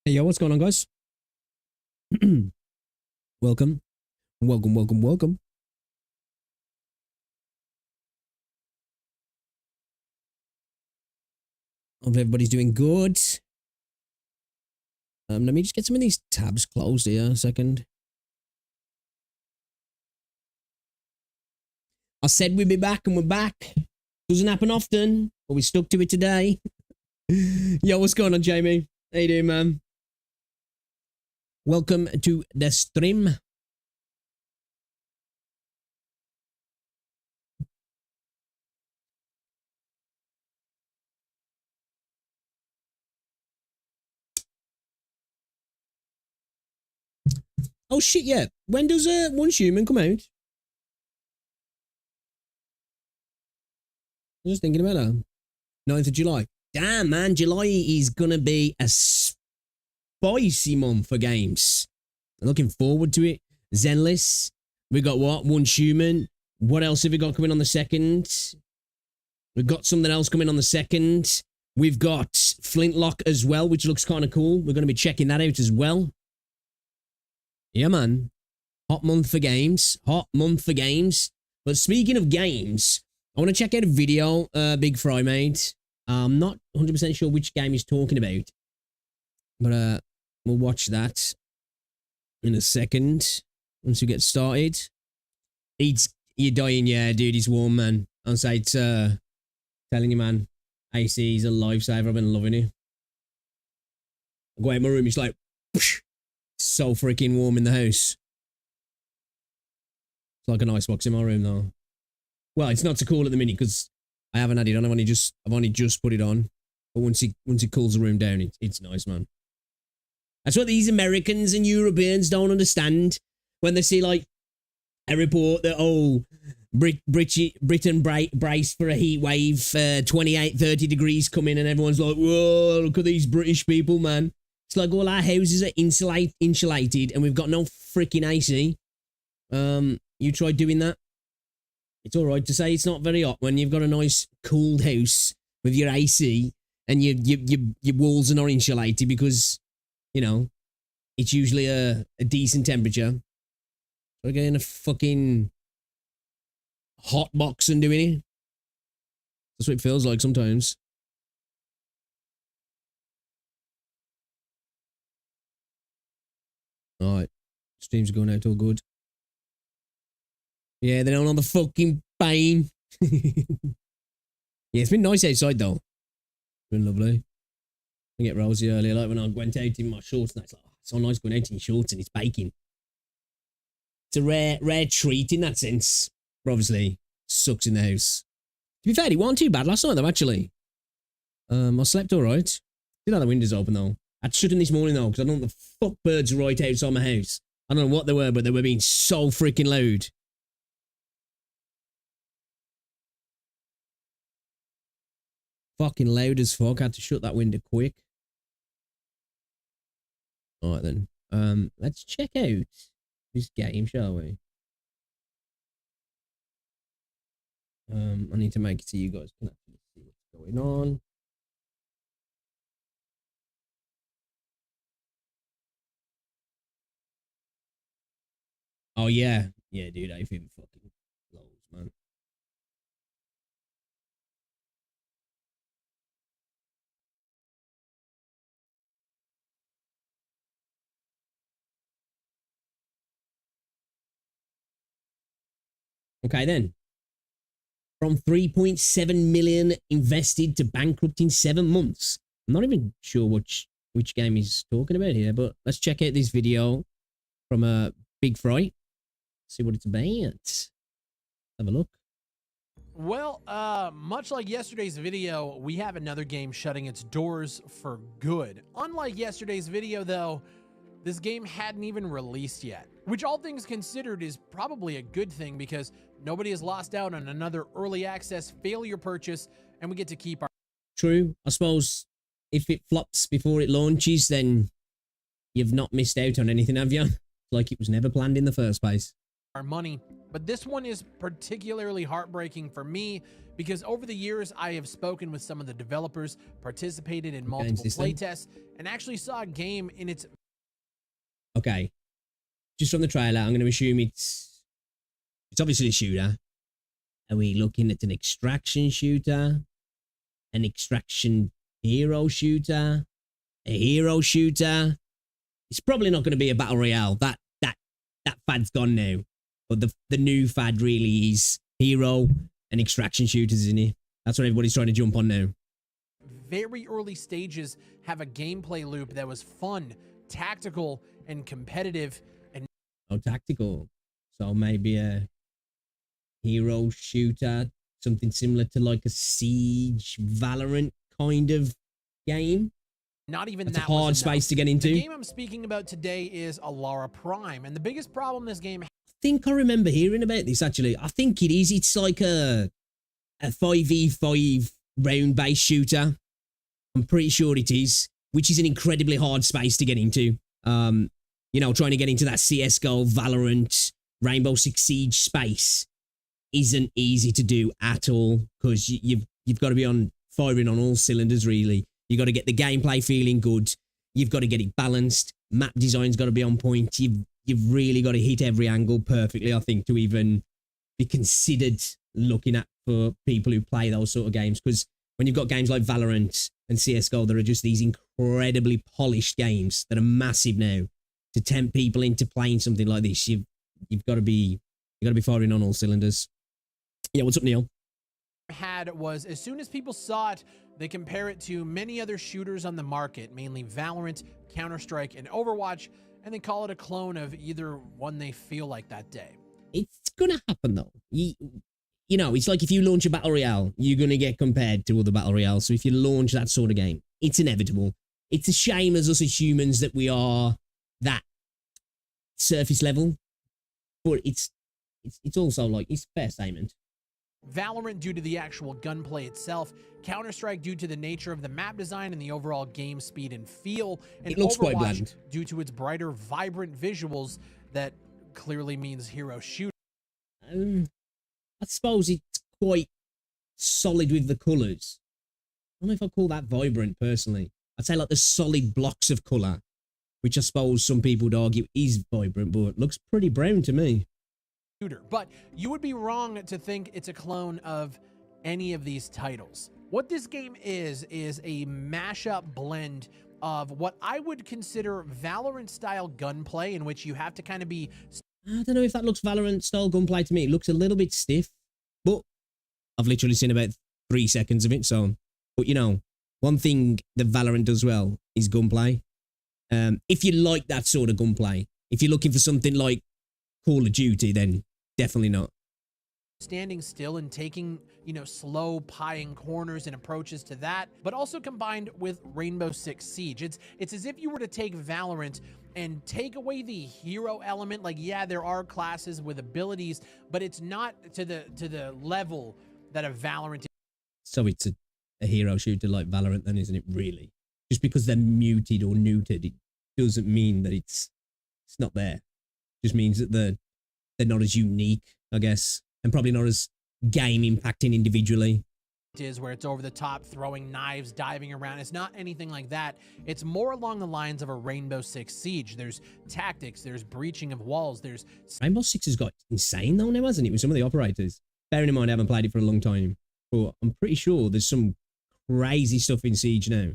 Hey, yo, what's going on, guys? Welcome. Welcome, welcome, welcome. Hope everybody's doing good. Let me just get some of these tabs closed here a second. I said we'd be back, and we're back. Doesn't happen often, but we stuck to it today. Yo, what's going on, Jamie? How you doing, man? Welcome to the stream. Oh shit, yeah. When does One Human come out? I'm just thinking about that. 9th of July. Damn, man, July is gonna be a spicy month for games. I'm looking forward to it. Zenless. We got what? One Human. What else have we got coming on the 2nd? We've got something else coming on the 2nd. We've got Flintlock as well, which looks kind of cool. We're going to be checking that out as well. Yeah, man. Hot month for games. Hot month for games. But speaking of games, I want to check out a video Big Fry made. I'm not 100% sure which game he's talking about. But we'll watch that in a second once we get started. You're dying, yeah, dude. He's warm, man. I'm saying, telling you, man. AC is a lifesaver. I've been loving it. I go out my room. It's like so freaking warm in the house. It's like an icebox in my room, though. Well, it's not so cool at the minute because I haven't had it on. I've only just put it on. But once it cools the room down, it's nice, man. That's what these Americans and Europeans don't understand when they see like a report that, oh, Britain braced for a heat wave, 28, 30 degrees coming, and everyone's like, whoa, look at these British people, man. It's like all our houses are insulated and we've got no freaking AC. You try doing that? It's all right to say it's not very hot when you've got a nice cooled house with your AC and your walls are not insulated because, you know, it's usually a decent temperature. So we're getting a fucking hot box and doing it. That's what it feels like sometimes. All right. Streams are going out all good. Yeah, they don't on the fucking pain. Yeah, it's been nice outside though. It's been lovely. I get Rosie earlier, like when I went out in my shorts, and it's like, oh, it's so nice going out in shorts and it's baking. It's a rare treat in that sense. But obviously, sucks in the house. To be fair, it wasn't too bad last night though, actually. I slept alright. Did have the windows open though. I had to shut them this morning though, because I don't know the fuck birds right outside my house. I don't know what they were, but they were being so freaking loud. Fucking loud as fuck. I had to shut that window quick. Alright then. Let's check out this game, shall we? I need to make it so you guys can actually see what's going on. Oh yeah. Yeah, dude, I feel fucking lows, man. Okay then. From 3.7 million invested to bankrupt in 7 months. I'm not even sure which game he's talking about here, but let's check out this video from Big Fright. See what it's about. Have a look. Well, much like yesterday's video, we have another game shutting its doors for good. Unlike yesterday's video, though, this game hadn't even released yet, which all things considered is probably a good thing because nobody has lost out on another early access failure purchase, and we get to keep our... True. I suppose if it flops before it launches, then you've not missed out on anything, have you? Like it was never planned in the first place. Our money. But this one is particularly heartbreaking for me because over the years I have spoken with some of the developers, participated in multiple playtests, and actually saw a game in its... Okay. Just from the trailer, I'm going to assume it's obviously a shooter. Are we looking at an extraction shooter? An extraction hero shooter? A hero shooter? It's probably not going to be a battle royale. That fad's gone now. But the new fad really is hero and extraction shooters, isn't it? That's what everybody's trying to jump on now. Very early stages have a gameplay loop that was fun, tactical, and competitive. And oh, tactical. So maybe a hero shooter, something similar to like a Siege, Valorant kind of game. Not even That's that a hard space to get into. The game I'm speaking about today is Alara Prime, and the biggest problem this game... I think I remember hearing about this actually. I think it is. It's like a 5v5 round-based shooter. I'm pretty sure it is, which is an incredibly hard space to get into. You know, trying to get into that CSGO, Valorant, Rainbow Six Siege space isn't easy to do at all because you've got to be firing on all cylinders, really. You got to get the gameplay feeling good. You've got to get it balanced. Map design's got to be on point. You've really got to hit every angle perfectly, I think, to even be considered looking at for people who play those sort of games. Because when you've got games like Valorant and CSGO, there are just these incredibly polished games that are massive now. To tempt people into playing something like this, you've got to be firing on all cylinders. Yeah, what's up, Neil? Had was as soon as people saw it, they compare it to many other shooters on the market, mainly Valorant, Counter-Strike, and Overwatch, and they call it a clone of either one they feel like that day. It's gonna happen though. You know, it's like if you launch a battle royale, you're gonna get compared to other battle royales. So if you launch that sort of game, it's inevitable. It's a shame as us as humans that we are that surface level, but it's also like it's a fair statement. Valorant due to the actual gunplay itself, Counter-Strike due to the nature of the map design and the overall game speed and feel, and it looks Overwatch quite bland due to its brighter, vibrant visuals that clearly means hero shooter. I suppose it's quite solid with the colours. I don't know if I call that vibrant personally. I'd say like the solid blocks of colour, which I suppose some people would argue is vibrant, but looks pretty brown to me. But you would be wrong to think it's a clone of any of these titles. What this game is a mashup blend of what I would consider Valorant-style gunplay, in which you have to kind of be... I don't know if that looks Valorant-style gunplay to me. It looks a little bit stiff, but I've literally seen about 3 seconds of it, so... But, you know, one thing that Valorant does well is gunplay. If you like that sort of gunplay, if you're looking for something like Call of Duty, then definitely not. Standing still and taking, you know, slow pieing corners and approaches to that, but also combined with Rainbow Six Siege. It's as if you were to take Valorant and take away the hero element. Like, yeah, there are classes with abilities, but it's not to the level that a Valorant is. So it's a hero shooter like Valorant then, isn't it, really? Just because they're muted or neutered, it doesn't mean that it's not there. It just means that they're not as unique, I guess. And probably not as game impacting individually. Is where it's over the top, throwing knives, diving around. It's not anything like that. It's more along the lines of a Rainbow Six Siege. There's tactics, there's breaching of walls, there's... Rainbow Six has got insane though now, hasn't it, with some of the operators? Bearing in mind, I haven't played it for a long time, but I'm pretty sure there's some crazy stuff in Siege now.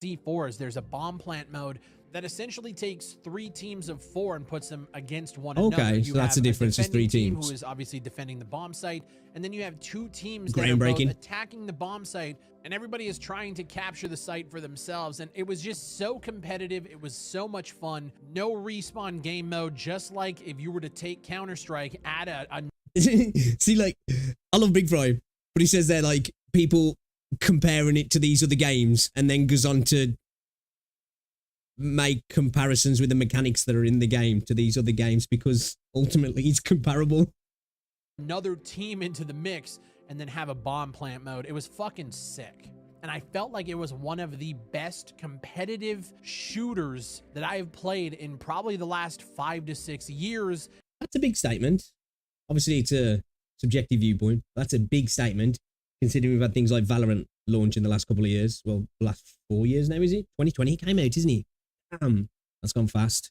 C4s, there's a bomb plant mode that essentially takes 3 teams of 4 and puts them against one another. Okay, so that's the difference, is 3 teams. Who is obviously defending the bomb site, and then you have 2 teams that are both attacking the bomb site, and everybody is trying to capture the site for themselves. And it was just so competitive. It was so much fun. No respawn game mode, just like if you were to take Counter-Strike, add a See, like, I love Big Fry, but he says they're like people comparing it to these other games, and then goes on to make comparisons with the mechanics that are in the game to these other games, because ultimately it's comparable. Another team into the mix and then have a bomb plant mode. It was fucking sick. And I felt like it was one of the best competitive shooters that I have played in probably the last 5 to 6 years. That's a big statement. Obviously, it's a subjective viewpoint. That's a big statement, considering we've had things like Valorant launch in the last couple of years. Well, the last 4 years now, is it? 2020 came out, isn't it? Damn, that's gone fast.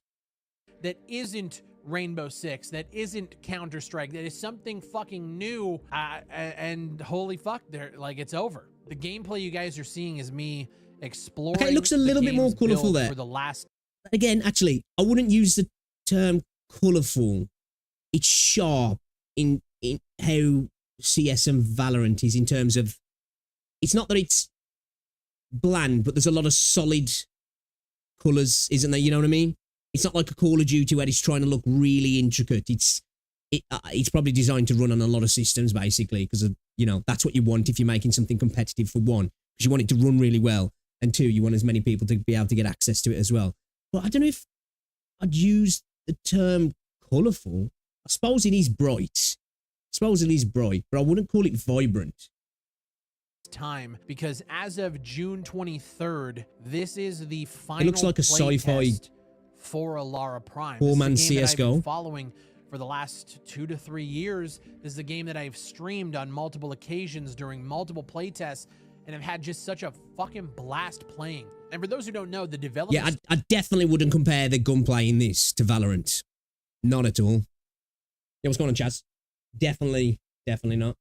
That isn't Rainbow Six, that isn't Counter-Strike, that is something fucking new, and holy fuck, like, it's over. The gameplay you guys are seeing is me exploring. Okay, it looks a little bit more colourful there. For the last... Again, actually, I wouldn't use the term colourful. It's sharp in how CS and Valorant is, in terms of, it's not that it's bland, but there's a lot of solid colours, isn't there? You know what I mean? It's not like a Call of Duty where it's trying to look really intricate. It's probably designed to run on a lot of systems, basically, because of, you know, that's what you want if you're making something competitive, for one, because you want it to run really well, and 2, you want as many people to be able to get access to it as well. But I don't know if I'd use the term colourful. I suppose it is bright. But I wouldn't call it vibrant. Time, because as of June 23rd, this is the final. It looks like a sci-fi for Alara Prime. Four-man CS:GO. Following for the last 2 to 3 years. This is a game that I've streamed on multiple occasions during multiple playtests, and I've had just such a fucking blast playing. And for those who don't know, the developers... Yeah, I definitely wouldn't compare the gunplay in this to Valorant. Not at all. Yeah, what's going on, Chaz? Definitely not.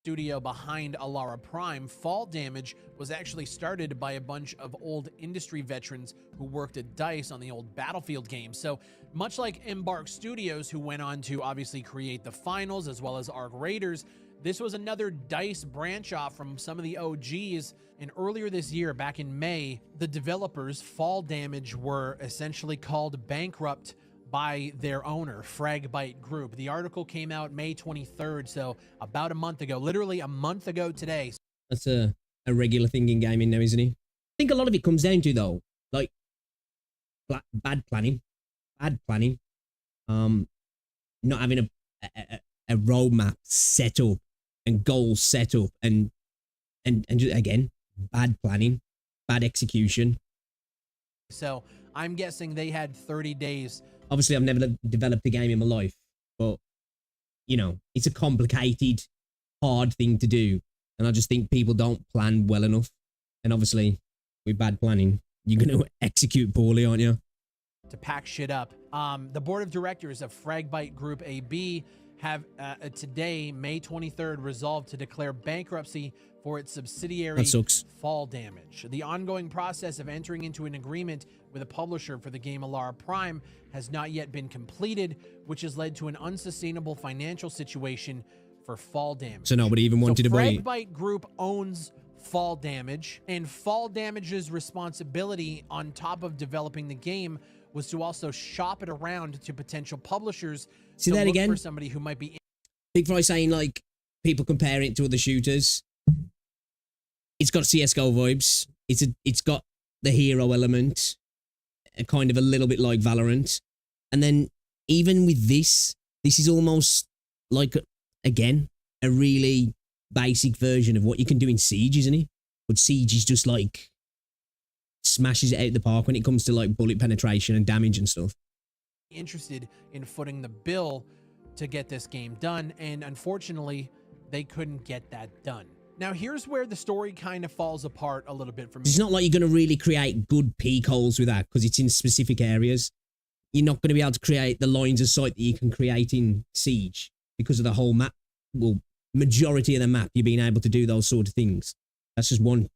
Studio behind Alara Prime, Fall Damage was actually started by a bunch of old industry veterans who worked at DICE on the old Battlefield games. So much like Embark Studios, who went on to obviously create the Finals as well as Arc Raiders, this was another DICE branch off from some of the OGs. And earlier this year, back in May, the developers, Fall Damage, were essentially called bankrupt by their owner, Fragbyte Group. The article came out May 23rd, so about a month ago, literally a month ago today. That's a regular thing in gaming now, isn't it? I think a lot of it comes down to, though, like, bad planning, not having a roadmap set up and goals set up, and just, again, bad planning, bad execution. So I'm guessing they had 30 days. Obviously, I've never developed a game in my life, but, you know, it's a complicated, hard thing to do. And I just think people don't plan well enough. And obviously, with bad planning, you're going to execute poorly, aren't you? To pack shit up. The board of directors of Fragbyte Group AB have today, May 23rd, resolved to declare bankruptcy for its subsidiary That sucks. Fall Damage. The ongoing process of entering into an agreement with a publisher for the game Alara Prime has not yet been completed, which has led to an unsustainable financial situation for Fall Damage. So nobody even wanted to buy it. Fragbite Group owns Fall Damage, and Fall Damage's responsibility on top of developing the game was to also shop it around to potential publishers. See to that look again? for somebody who might be. Big Fry saying, like, people comparing it to other shooters. It's got CSGO vibes. It's got the hero element, kind of a little bit like Valorant. And then even with this is almost like, again, a really basic version of what you can do in Siege, isn't it? But Siege is just like smashes it out the park when it comes to like bullet penetration and damage and stuff. Interested in footing the bill to get this game done, and unfortunately they couldn't get that done. Now here's where the story kind of falls apart a little bit for me. It's not like you're going to really create good peak holes with that because it's in specific areas. You're not going to be able to create the lines of sight that you can create in Siege because of the whole map. Well, majority of the map, you're being able to do those sort of things. That's just one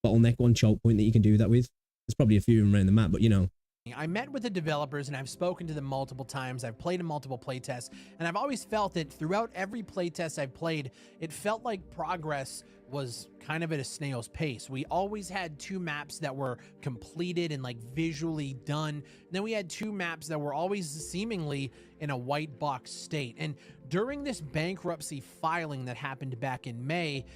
bottleneck, one choke point that you can do that with. There's probably a few of them around the map, but you know. I met with the developers and I've spoken to them multiple times. I've played in multiple playtests, and I've always felt that throughout every playtest I've played, it felt like progress was kind of at a snail's pace. We always had 2 maps that were completed and like visually done. And then we had 2 maps that were always seemingly in a white box state. And during this bankruptcy filing that happened back in May,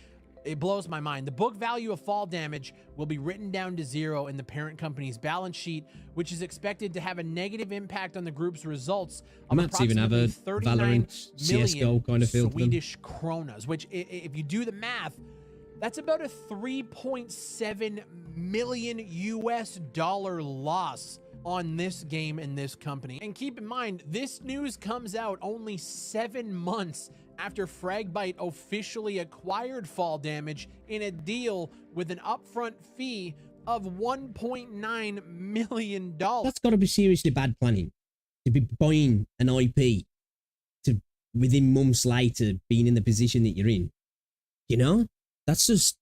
it blows my mind. The book value of Fall Damage will be written down to 0 in the parent company's balance sheet, which is expected to have a negative impact on the group's results of Maps even have a Valorant, CSGO kind of feel to them. Swedish kronas, which if you do the math, that's about a 3.7 million US dollar loss on this game and this company. And keep in mind, this news comes out only 7 months after Fragbite officially acquired Fall Damage in a deal with an upfront fee of $1.9 million. That's got to be seriously bad planning. To be buying an IP to within months later being in the position that you're in. You know? That's just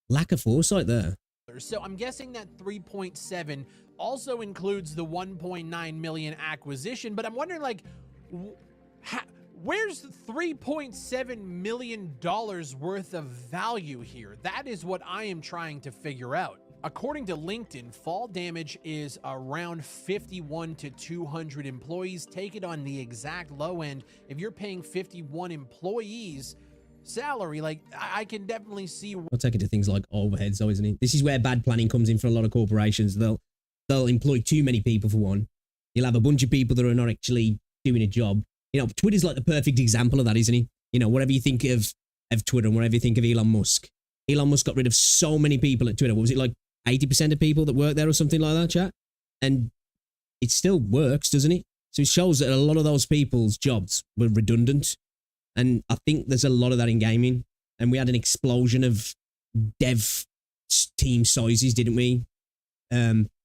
lack of foresight there. So I'm guessing that 3.7 also includes the 1.9 million acquisition, but I'm wondering, like, where's $3.7 million worth of value here? That is what I am trying to figure out. According to LinkedIn, Fall Damage is around 51 to 200 employees. Take it on the exact low end. If you're paying 51 employees salary, like, I can definitely see. I'll take it to things like overheads, though, isn't it? This is where bad planning comes in for a lot of corporations. They'll employ too many people for one. You'll have a bunch of people that are not actually doing a job. You know, Twitter's like the perfect example of that, isn't he? You know, whatever you think of Twitter and whatever you think of Elon Musk got rid of so many people at Twitter. What was it, like 80% of people that work there or something like that, chat? And it still works, doesn't it? So it shows that a lot of those people's jobs were redundant. And I think there's a lot of that in gaming. And we had an explosion of dev team sizes, didn't we?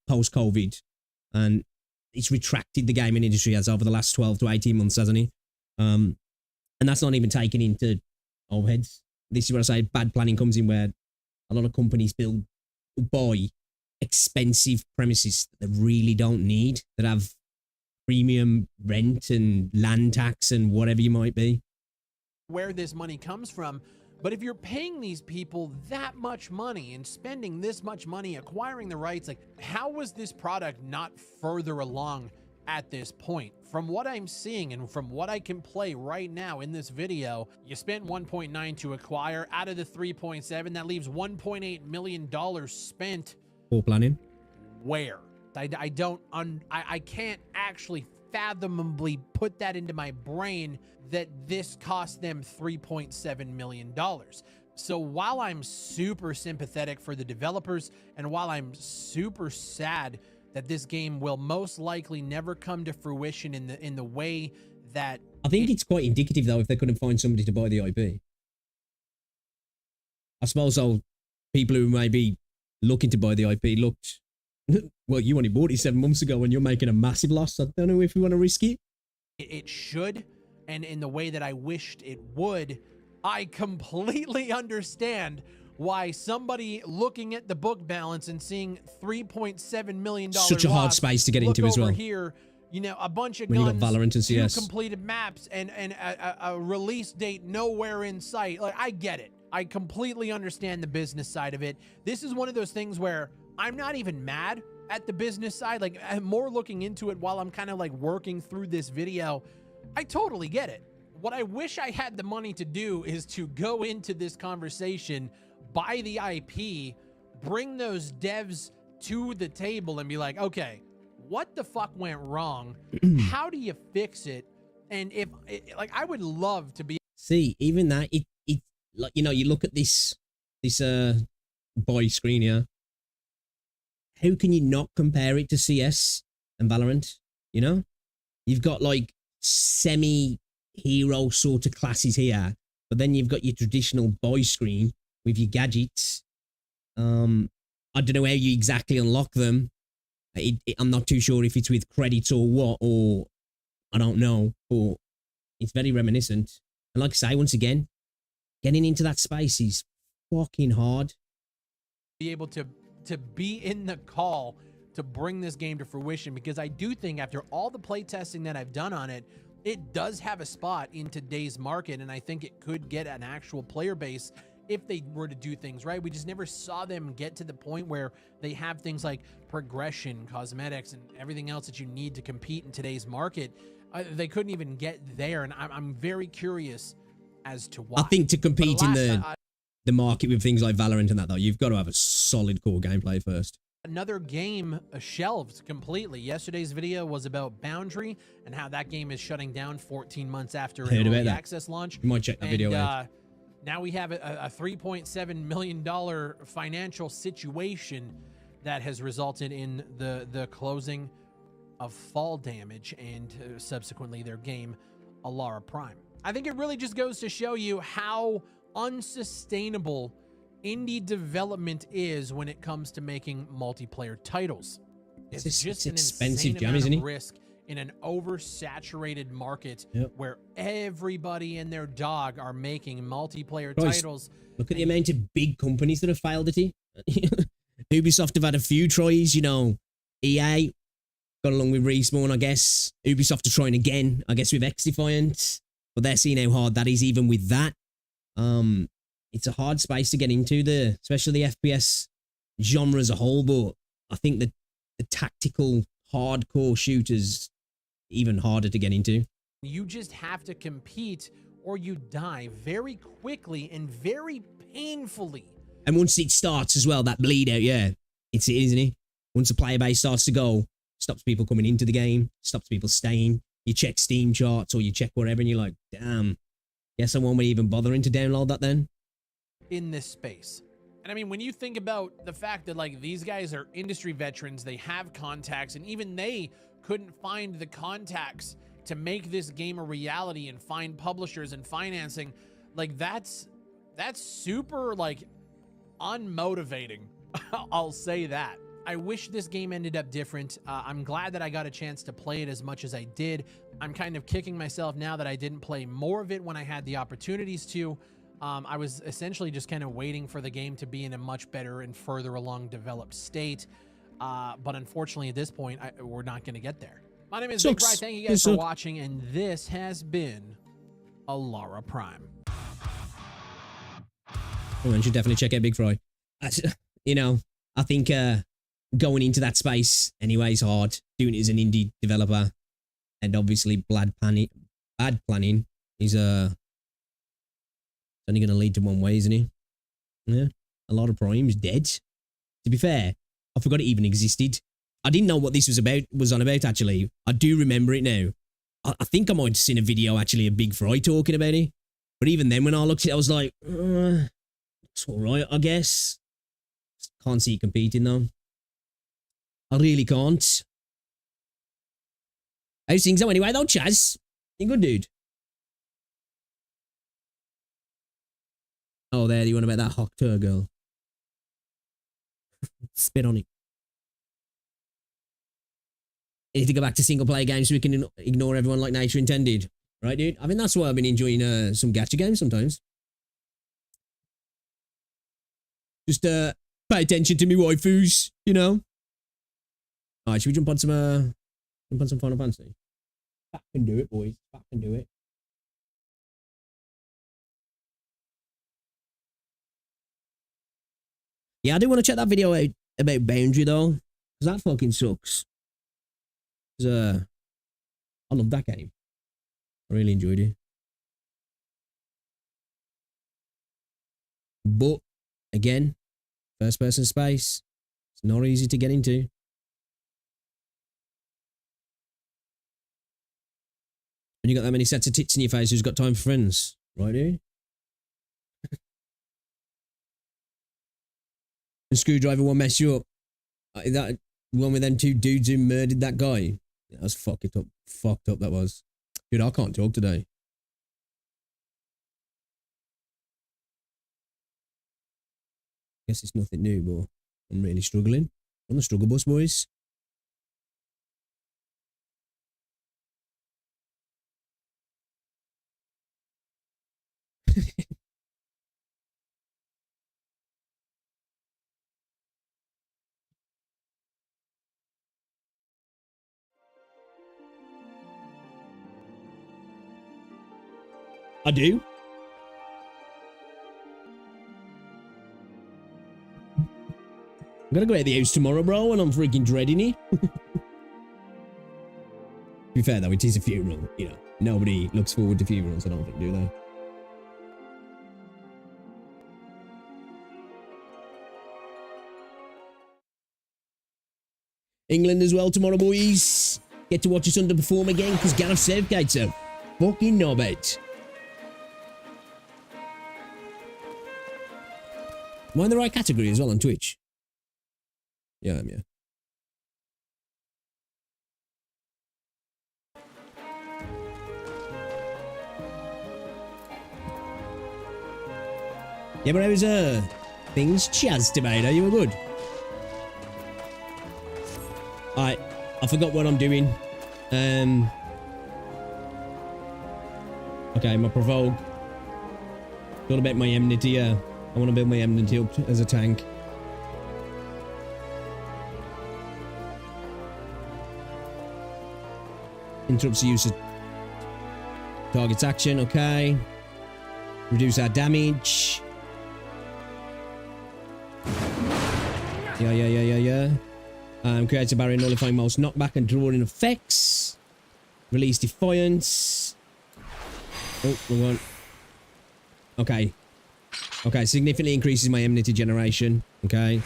Post-COVID. And it's retracted the gaming industry as over the last 12 to 18 months, hasn't it? And that's not even taken into overheads. This is where I say bad planning comes in, where a lot of companies buy expensive premises that they really don't need, that have premium rent and land tax and whatever you might be. Where this money comes from. But if you're paying these people that much money and spending this much money acquiring the rights, like, how was this product not further along at this point? From what I'm seeing and from what I can play right now in this video, you spent 1.9 to acquire. Out of the 3.7, that leaves $1.8 million spent. Poor planning. Where? I can't actually fathomably put that into my brain that this cost them $3.7 million. So while I'm super sympathetic for the developers, and while I'm super sad that this game will most likely never come to fruition in the way that... I think it's quite indicative, though, if they couldn't find somebody to buy the IP. I suppose all people who may be looking to buy the IP looked... Well, you only bought it 7 months ago and you're making a massive loss. I don't know if you want to risk it. It should and in the way that I wished it would, I completely understand why somebody looking at the book balance and seeing $3.7 million Such a hard space to get into as well. Here, you know, a bunch of when guns, you got Valorant and CS. 2 completed maps, and a release date nowhere in sight. Like, I get it. I completely understand the business side of it. This is one of those things where I'm not even mad at the business side. Like, I'm more looking into it while I'm kind of like working through this video. I totally get it. What I wish I had the money to do is to go into this conversation, buy the IP, bring those devs to the table and be like, okay, what the fuck went wrong? How do you fix it? And if, like, I would love to be. See, even that, it like, you know, you look at this boy screen here. How can you not compare it to CS and Valorant? You know, you've got like semi-hero sort of classes here, but then you've got your traditional boy screen with your gadgets. I don't know how you exactly unlock them. I'm not too sure if it's with credits or what, or I don't know, but it's very reminiscent. And like I say, once again, getting into that space is fucking hard. Be able to be in the call to bring this game to fruition, because I do think after all the play testing that I've done on it, it does have a spot in today's market, and I think it could get an actual player base if they were to do things right. We just never saw them get to the point where they have things like progression, cosmetics, and everything else that you need to compete in today's market. They couldn't even get there, and I'm very curious as to why. I think to compete in the market with things like Valorant and that, though, you've got to have a solid core gameplay first. Another game shelved completely. Yesterday's video was about Boundary and how that game is shutting down 14 months after early access launch. You might check that video out. Now we have a $3.7 million financial situation that has resulted in the closing of Fall Damage and subsequently their game, Alara Prime. I think it really just goes to show you how unsustainable indie development is when it comes to making multiplayer titles. It's just an expensive insane amount of risk in an oversaturated market where everybody and their dog are making multiplayer titles. Look at the amount of big companies that have failed at it. Ubisoft have had a few tries, you know. EA got along with Respawn, I guess. Ubisoft are trying again, I guess, with X-Defiant, but they're seeing how hard that is even with that. It's a hard space to get into, especially the FPS genre as a whole, but I think that the tactical hardcore shooters even harder to get into. You just have to compete or you die very quickly and very painfully. And once it starts as well, that bleed out, yeah, it's it, isn't it? Once the player base starts to go, stops people coming into the game, stops people staying. You check Steam charts or you check whatever and you're like, damn, guess I won't be even bothering to download that then. In this space. And I mean, when you think about the fact that like these guys are industry veterans, they have contacts, and even they couldn't find the contacts to make this game a reality and find publishers and financing, like that's super like unmotivating. I'll say that. I wish this game ended up different. I'm glad that I got a chance to play it as much as I did. I'm kind of kicking myself now that I didn't play more of it when I had the opportunities to. I was essentially just kind of waiting for the game to be in a much better and further along developed state. But unfortunately, at this point, we're not going to get there. My name is Big Bri. Thank you guys for watching, and this has been Alara Prime. Well, you should definitely check out Big Fry. You know, I think going into that space anyway is hard. Doing it as an indie developer, and obviously bad planning is only going to lead to one way, isn't he? Yeah, Alara Prime is dead. To be fair, I forgot it even existed. I didn't know what this was on about, actually. I do remember it now. I think I might have seen a video, actually, of Big Fry talking about it. But even then, when I looked at it, I was like, it's all right, I guess. Can't see it competing, though. I really can't. How's things though anyway, though, Chaz? You good, dude? Oh, there, you want about that hot tour girl. Spit on it. You need to go back to single player games so we can ignore everyone like nature intended. Right, dude? I mean, that's why I've been enjoying some gacha games sometimes. Just pay attention to me waifus, you know? Alright, should we jump on some Final Fantasy? Back can do it, boys. Back can do it. Yeah, I do want to check that video out about Boundary though, because that fucking sucks. I love that game. I really enjoyed it. But again, first person space, it's not easy to get into. When you got that many sets of tits in your face, who's got time for friends? Right, dude? The screwdriver won't mess you up. That one with them two dudes who murdered that guy. That was fucked up. Fucked up that was. Dude, I can't talk today. Guess it's nothing new, but I'm really struggling. On the struggle bus, boys. I do. I'm gonna go out the house tomorrow, bro, and I'm freaking dreading it. To be fair, though, it is a funeral. You know, nobody looks forward to funerals, I don't think, do they? England as well tomorrow, boys. Get to watch us underperform again because Gareth Southgate's a fucking knobhead. Am I in the right category as well on Twitch? Yeah, I'm, yeah. Yeah, but I was, things Chaz tomato, you were good. Alright, I forgot what I'm doing. Okay, my provoke. It's all about my enmity, yeah. I want to build my enmity up as a tank. Interrupts the use of target's action, okay. Reduce our damage. Yeah. Creates a barrier nullifying most knockback and drawing effects. Release Defiance. Oh, wrong one. Okay. Okay, significantly increases my enmity generation. Okay.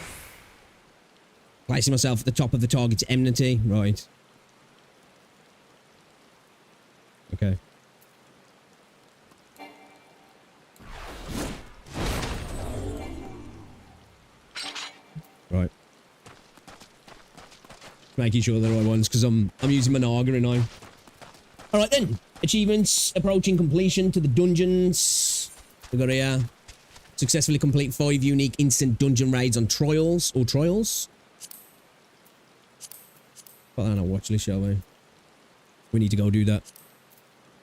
Placing myself at the top of the target's enmity. Right. Okay. Right. Making sure they're the right ones because I'm using my Naga and I. Alright then. Achievements approaching completion to the dungeons. We got here. Successfully complete 5 unique instant dungeon raids on trials or trials. Put that on our watch list, shall we? We need to go do that.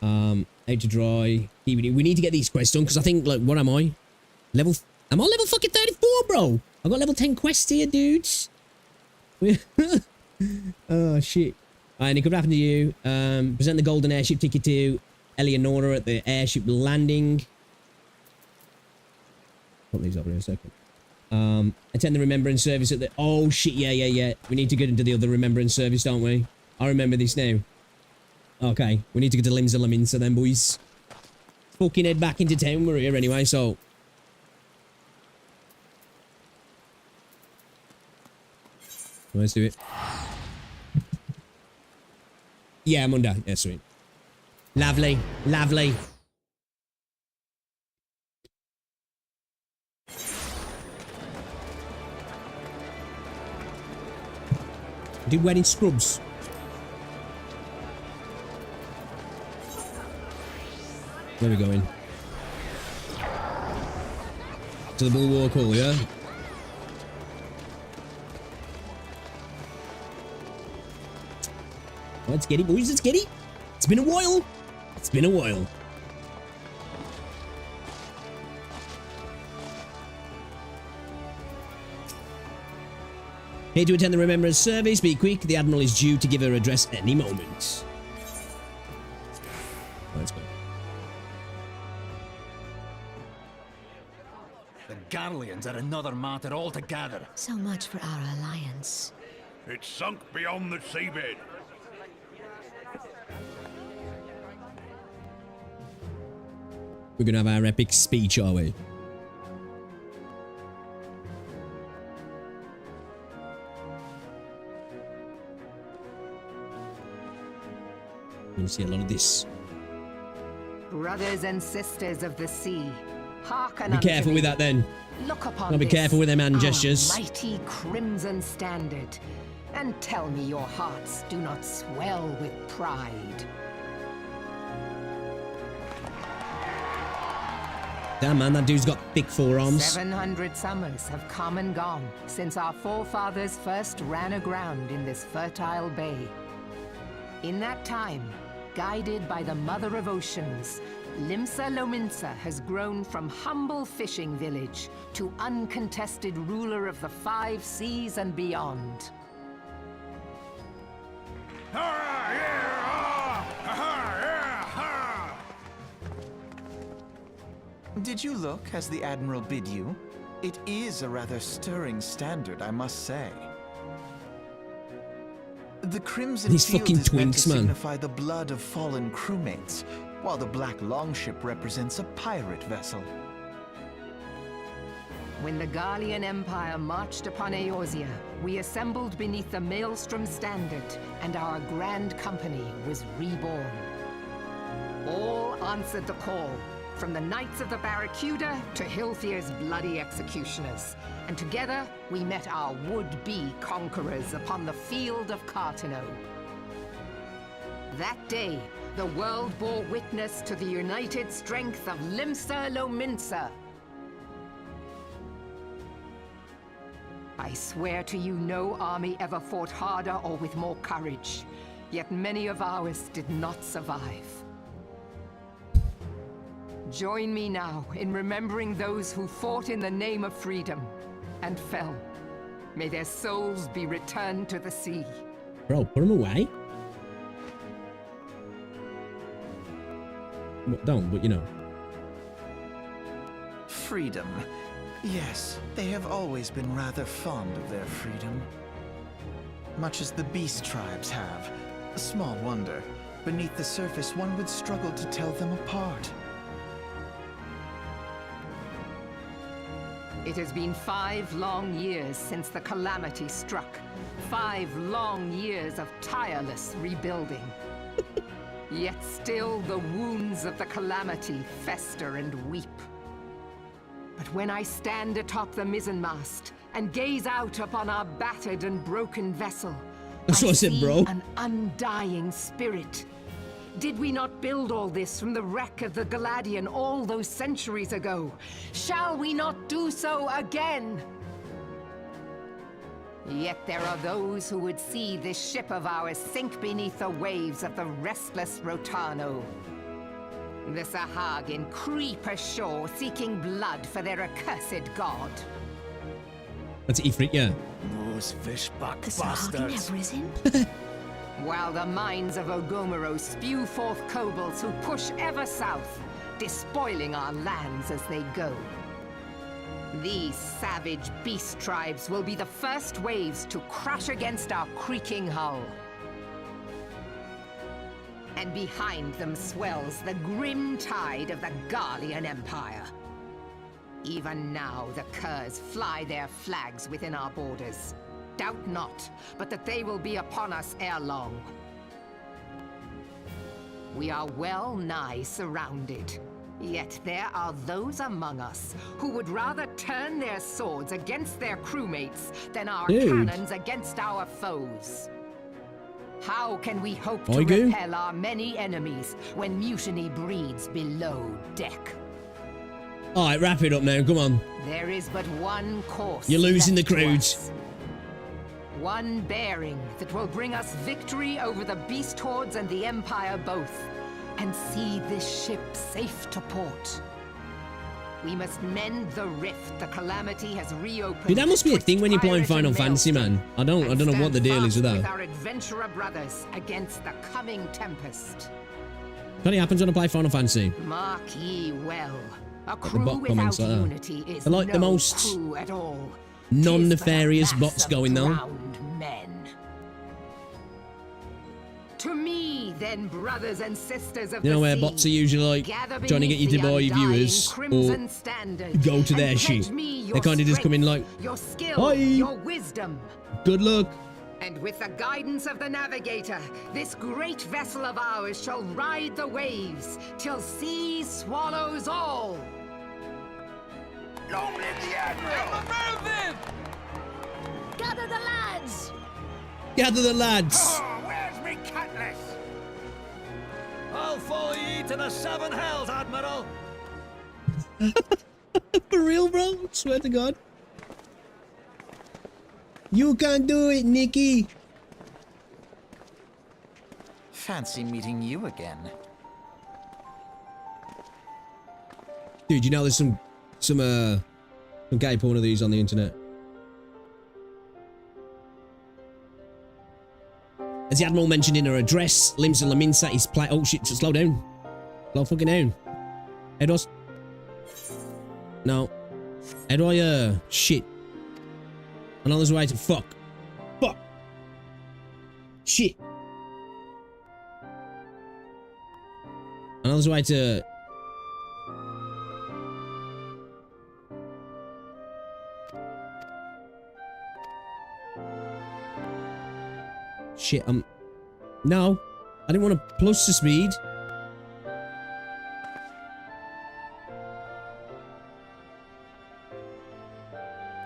Out to dry. We need to get these quests done because I think, like, what am I? Am I level fucking 34, bro? I got level 10 quests here, dudes. Oh, shit. And it could happen to you. Present the golden airship ticket to Eleonora at the airship landing. Put these over in a second. Attend the remembrance service at the... Oh, shit. Yeah. We need to get into the other remembrance service, don't we? I remember this now. Okay. We need to get to Limsa Laminsa then, boys. Fucking head back into town. We're here anyway, so... Let's do it. Yeah, I'm under. Yeah, sweet. Lovely. Lovely. Dude wearing scrubs. Where are we going? To the bulwark hall, yeah? Let's get it, boys. Let's get it. It's been a while. It's been a while. Here to attend the Remembrance Service. Be quick. The Admiral is due to give her address any moment. Let's go. The Garleans are another matter altogether. So much for our alliance. It's sunk beyond the seabed. We're going to have our epic speech, are we? We're going to see a lot of this. Brothers and sisters of the sea, hearken Be unto careful me. with that then. Look upon I'll be this, careful with them hand our gestures. mighty crimson standard, and tell me your hearts do not swell with pride. Damn, man, that dude's got thick forearms. 700 summers have come and gone since our forefathers first ran aground in this fertile bay. In that time, guided by the Mother of Oceans, Limsa Lominsa has grown from humble fishing village to uncontested ruler of the 5 seas and beyond. Did you look as the Admiral bid you? It is a rather stirring standard, I must say. The crimson These field fucking is meant twinks, to man. signify the blood of fallen crewmates, while the black longship represents a pirate vessel. When the Garlean Empire marched upon Eorzea, we assembled beneath the Maelstrom standard, and our grand company was reborn. All answered the call, from the Knights of the Barracuda to Hilthier's bloody executioners. And together, we met our would-be conquerors upon the field of Cartano. That day, the world bore witness to the united strength of Limsa Lominsa. I swear to you, no army ever fought harder or with more courage. Yet many of ours did not survive. Join me now in remembering those who fought in the name of freedom and fell. May their souls be returned to the sea. Bro, put him away. Well, don't, but you know. Freedom. Yes, they have always been rather fond of their freedom. Much as the beast tribes have. Small wonder. Beneath the surface, one would struggle to tell them apart. It has been 5 long years since the calamity struck. 5 long years of tireless rebuilding. Yet still the wounds of the calamity fester and weep. But when I stand atop the mizzenmast and gaze out upon our battered and broken vessel, That's what I said, see bro. an undying spirit. Did we not build all this from the wreck of the Galadian all those centuries ago? Shall we not do so again? Yet there are those who would see this ship of ours sink beneath the waves of the restless Rotano. The Sahagin creep ashore seeking blood for their accursed god. That's Ifrit, yeah. Those fishback The Sahagin bastards. have risen? While the mines of Ogomero spew forth kobolds who push ever south, despoiling our lands as they go. These savage beast tribes will be the first waves to crash against our creaking hull. And behind them swells the grim tide of the Garlean Empire. Even now, the Curs fly their flags within our borders. Doubt not, but that they will be upon us ere long. We are well nigh surrounded. Yet there are those among us who would rather turn their swords against their crewmates than our Dude. cannons against our foes. How can we hope to Oigu? repel our many enemies when mutiny breeds below deck? All right, wrap it up now. Come on. There is but one course. You're losing left the to crowds. us. One bearing that will bring us victory over the beast hordes and the Empire both. and see this ship safe to port. We must mend the rift the calamity has reopened. Dude, that must be a thing when you're playing Twist Final pirates and Fantasy, man. I don't know what the deal is with with that. our adventurer brothers against the coming tempest. What happens when I play Final Fantasy? Mark ye well. A the crew bot without comments like that. unity is They're like no the most crew at all. non-nefarious 'Tis but a bots mass of going though. drowned men. To me, then, brothers and sisters of You know the where sea, bots are usually like gather trying to get you beneath to the buy undying viewers or crimson standard, go to and their pledge shit. me your They kind of just come in like, strength, your skill, "Hi. your wisdom. good luck. And with the guidance of the navigator, this great vessel of ours shall ride the waves till sea swallows all. Long live the Admiral! Gather the lads! Gather the lads. Oh, where's me cutlass? I'll follow ye to the seven hells, Admiral. For real, bro? Swear to God. You can do it, Nikki. Fancy meeting you again. Dude, you know there's some gay porn of these on the internet. As the Admiral mentioned in her address, Limbs and Laminsa is play. Oh shit, slow down. Slow fucking down. How do I... No. How do I, shit. Another way to fuck. Fuck. Shit. Another way to... Shit, no. I didn't want to plus the speed.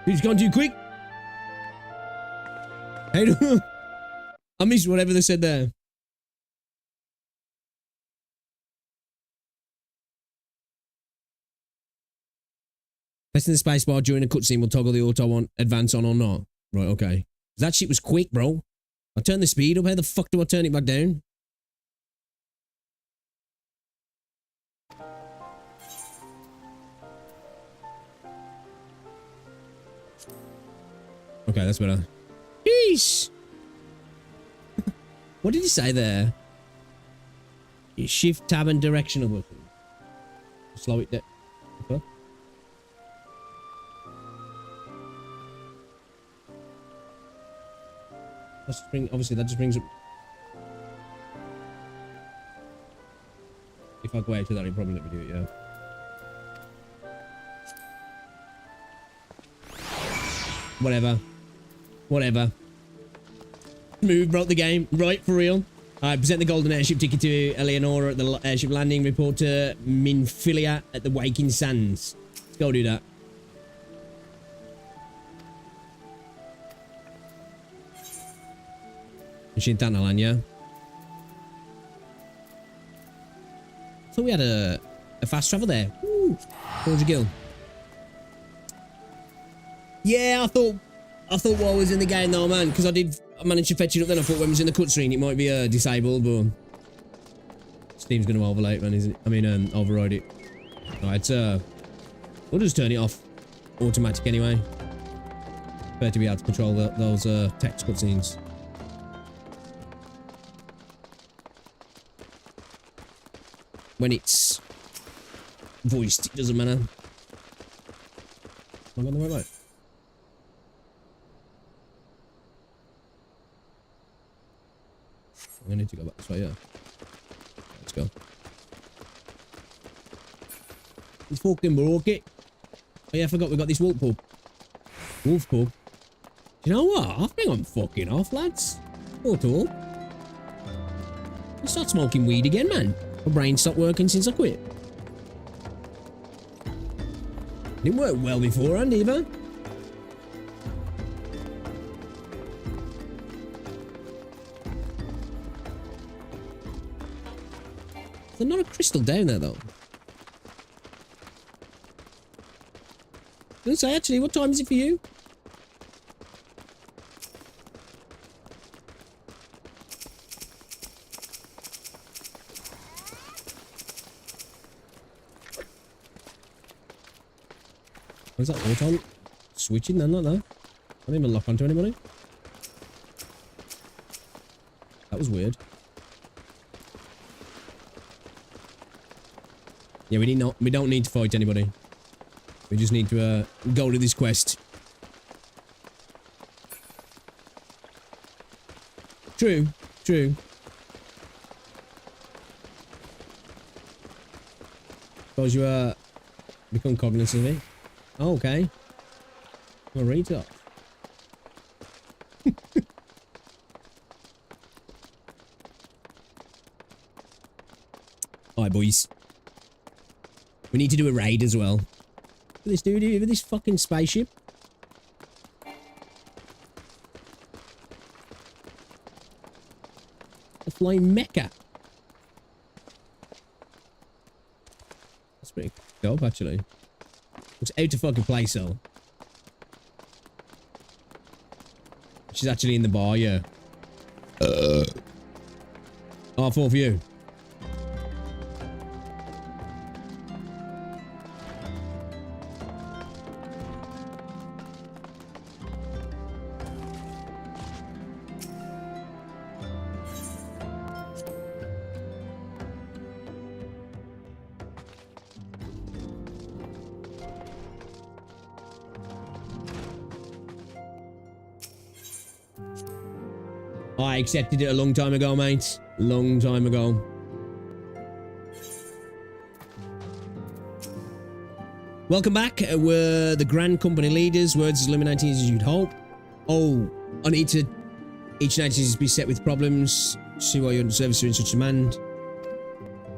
He's gone too quick. Hey, I missed whatever they said there. Pressing the spacebar during a cutscene will toggle the auto on advance on or not. Right, okay. That shit was quick, bro. I turned the speed up. How the fuck do I turn it back down? Okay, that's better. Peace. What did he say there? Shift, tab, and directional button. Slow it down. Okay. Let's bring, obviously, that just brings up. If I go out to that, he'll probably let me do it, yeah. Whatever. Whatever. Move broke the game. Right, for real. I present the golden airship ticket to Eleonora at the airship landing. Report to Minfilia at the Waking Sands. Let's go do that. Machine Thanalan, yeah? I thought we had a fast travel there. Woo! 400 gil. Yeah, I thought WuWa was in the game though, man, because I managed to fetch it up then. I thought when it was in the cutscene it might be disabled, but Steam's going to overlay it, man, isn't it? I mean, override it. Alright, we'll just turn it off automatic anyway. Better to be able to control those text cutscenes. When it's voiced, it doesn't matter. Am I going the right way? I need to go back this way, yeah. Let's go. It's fucking broke it. Oh yeah, I forgot we got this wolf pub. Wolf pub. You know what? I think I'm fucking off, lads. What all? I'll start smoking weed again, man. My brain stopped working since I quit. Didn't work well beforehand either. There's not a crystal down there though. Let's say actually, what time is it for you? What's that auto switching then like that? I didn't even lock onto anybody. That was weird. Yeah, we don't need to fight anybody. We just need to go to this quest. True, true. Suppose you become cognizant of it. Oh, okay. Well, read it. Alright, boys. We need to do a raid as well. Look at this dude here, this fucking spaceship. A flying mecha. That's pretty dope, actually. Looks out of fucking place, though. She's actually in the bar, yeah. Oh, I thought for you. I accepted it a long time ago, mate. Long time ago. Welcome back. We're the Grand Company leaders. Words as illuminating as you'd hope. Oh, I need to... Each night is to be set with problems. See why your service are in such demand.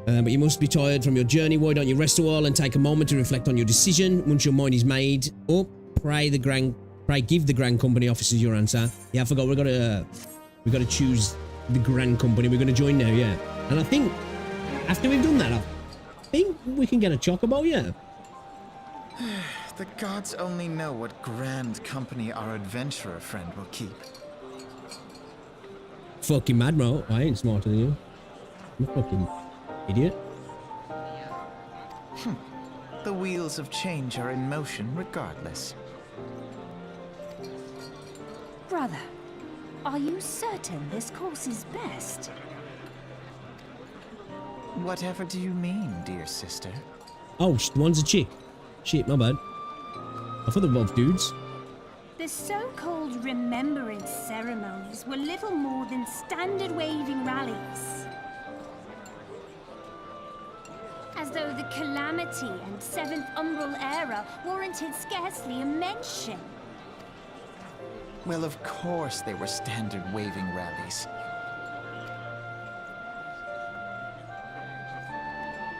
But you must be tired from your journey. Why don't you rest a while and take a moment to reflect on your decision? Once your mind is made up, pray give the Grand Company officers your answer. Yeah, I forgot. We've got to choose the Grand Company. We're going to join now, yeah. And I think after we've done that, I think we can get a chocobo, yeah. The gods only know what Grand Company our adventurer friend will keep. Fucking mad, bro. I ain't smarter than you. I'm a fucking idiot. The wheels of change are in motion regardless. Brother, are you certain this course is best? Whatever do you mean, dear sister? Oh, the one's a chick. Shit, my bad. I thought they were both dudes. The so-called remembrance ceremonies were little more than standard waving rallies. As though the Calamity and Seventh Umbral Era warranted scarcely a mention. Well, of course they were standard waving rallies.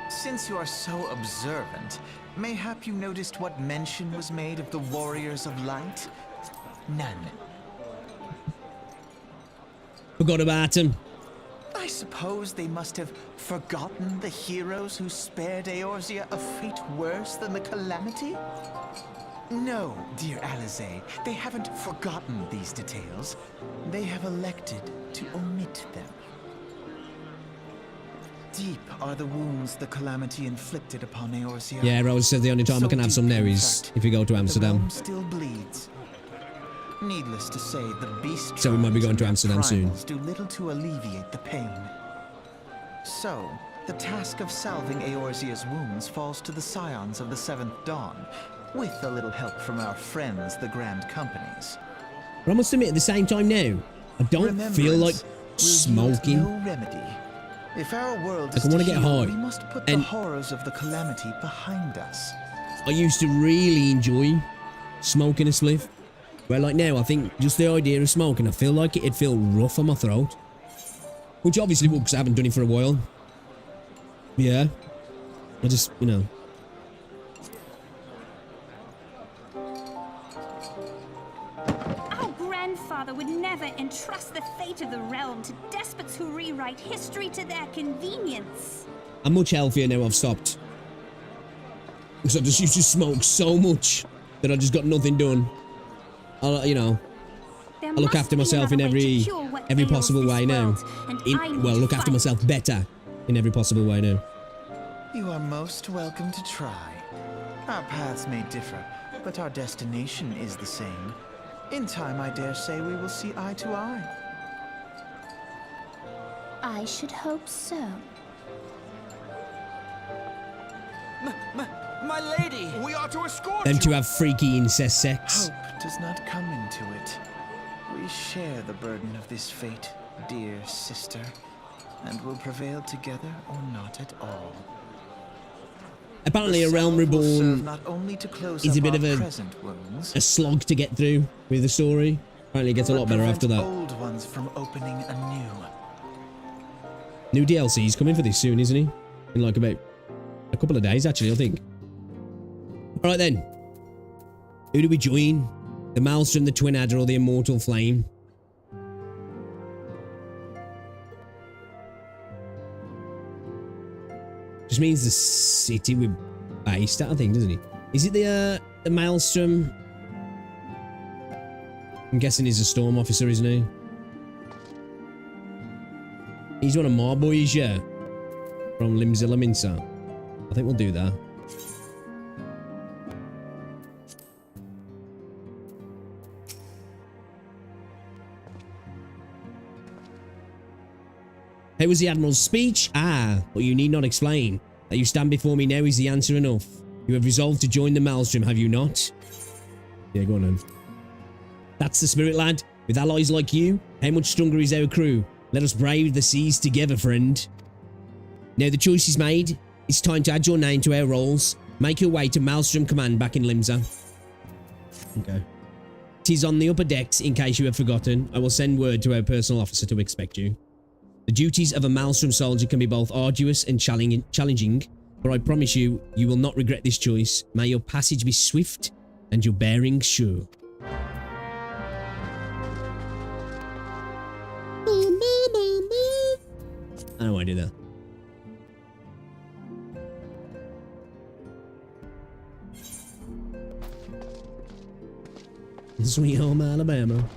Since you are so observant, mayhap you noticed what mention was made of the Warriors of Light? None. Forgot about him. I suppose they must have forgotten the heroes who spared Eorzea a fate worse than the Calamity? No, dear Alizé, they haven't forgotten these details. They have elected to omit them. Deep are the wounds the Calamity inflicted upon Eorzea. Yeah, Rose said the only time I can have some now is if we go to Amsterdam. The realm still bleeds. Needless to say, the beast So we might be going to Amsterdam soon. do little to alleviate the pain. So, the task of salving Eorzea's wounds falls to the scions of the Seventh Dawn, with a little help from our friends, the Grand Companies. But I must admit, at the same time now, I don't feel like smoking. No remedy. If our world Like, is I wanna to get heal, high. we must put And- the horrors of the Calamity behind us. I used to really enjoy smoking a spliff. Where like now, I think just the idea of smoking, I feel like it'd feel rough on my throat. Which obviously would, because I haven't done it for a while. Yeah. I just, you know. Our grandfather would never entrust the fate of the realm to despots who rewrite history to their convenience. I'm much healthier now I've stopped. Because I just used to smoke so much that I just got nothing done. You know, There I look must after be myself another in way to every cure what every ails possible this way now. world, and I will Well, look after fight. myself better in every possible way now. You are most welcome to try. Our paths may differ, but our destination is the same. In time, I dare say we will see eye to eye. I should hope so. My lady! We are to escort Them you. two have freaky incest sex. Hope does not come into it. We share the burden of this fate, dear sister, and will prevail together or not at all. Apparently, The a realm salve will serve reborn not only to close is a up bit our of a present wounds, a slog to get through with the story. Apparently, it gets a but lot better after prevent that. old ones from opening anew. New DLC is coming for this soon, isn't he? In like about a couple of days, actually, I think. All right then. Who do we join? The Maelstrom, the Twin Adder, or the Immortal Flame? Just means the city we're based at, I think, doesn't it? Is it the Maelstrom? I'm guessing he's a storm officer, isn't he? He's one of my boys, yeah. From Limzilla Minsa. I think we'll do that. How was the Admiral's speech? Ah, but you need not explain. That you stand before me now is the answer enough. You have resolved to join the Maelstrom, have you not? Yeah, go on then. That's the spirit, lad. With allies like you, how much stronger is our crew? Let us brave the seas together, friend. Now the choice is made. It's time to add your name to our rolls. Make your way to Maelstrom Command back in Limsa. Okay. Tis on the upper decks, in case you have forgotten. I will send word to our personal officer to expect you. The duties of a Maelstrom soldier can be both arduous and challenging, but I promise you, you will not regret this choice. May your passage be swift and your bearing sure. I don't want to do that. Sweet home Alabama.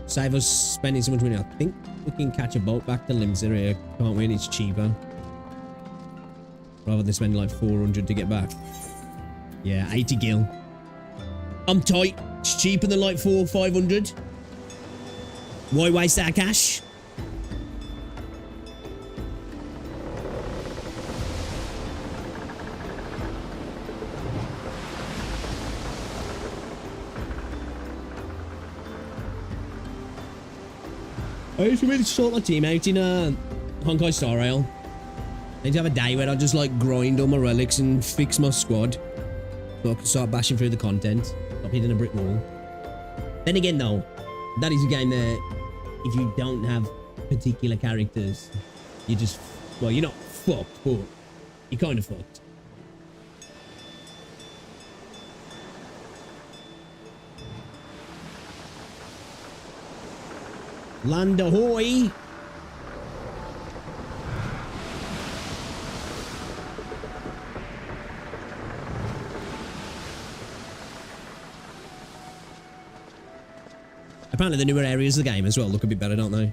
Save us spending so much money. I think we can catch a boat back to Limsa here, can't we? And it's cheaper. Rather than spending like 400 to get back. Yeah, 80 gil. I'm tight. It's cheaper than like 400 or 500. Why waste that cash? I should really sort my team out in Honkai Star Rail. I need to have a day where I just like grind all my relics and fix my squad. So I can start bashing through the content. Stop hitting a brick wall. Then again though, that is a game that if you don't have particular characters, you just, well, you're not fucked, but you're kind of fucked. Land ahoy! Apparently the newer areas of the game as well look a bit better, don't they?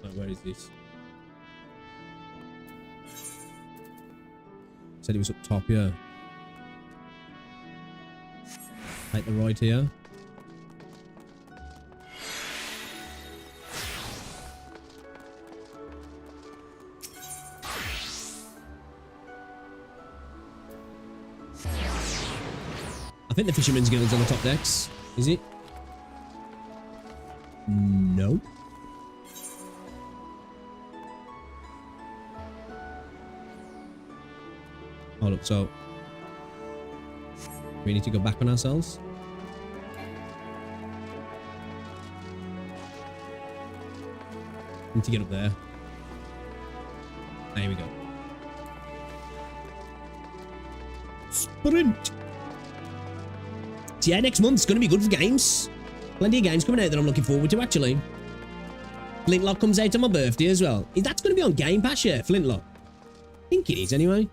Right, where is this? Said it was up top, yeah. Take the right here. I think the Fisherman's Guild's on the top decks. Is it? No. Hold up, so we need to go back on ourselves. Need to get up there. There we go. Sprint. So yeah, next month's going to be good for games. Plenty of games coming out that I'm looking forward to, actually. Flintlock comes out on my birthday as well. That's going to be on Game Pass, yeah, Flintlock. I think it is, anyway.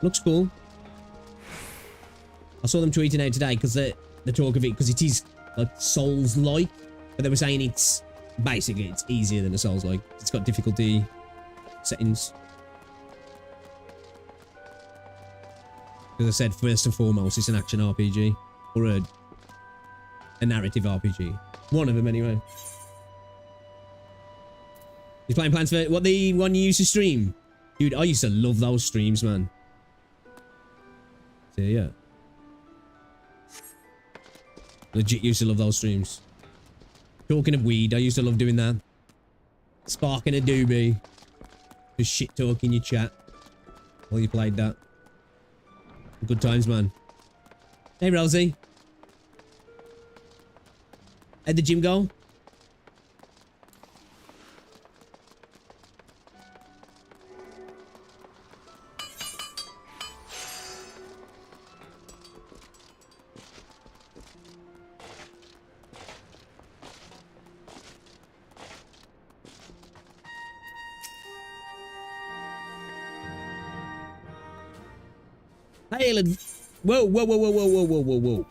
Looks cool. I saw them tweeting out today because the talk of it, because it is like Souls-like, but they were saying it's basically it's easier than a Souls-like. It's got difficulty settings. As I said, first and foremost, it's an action RPG or a narrative RPG. One of them, anyway. He's playing Plants for what, the one you used to stream, dude. I used to love those streams, man. So yeah, legit used to love those streams. Talking of weed, I used to love doing that. Sparking a doobie, just shit talking your chat while you played that. Good times, man. Hey, Rosie. How'd the gym go? Hey, whoa, whoa, whoa, whoa, whoa, whoa, whoa, whoa, whoa.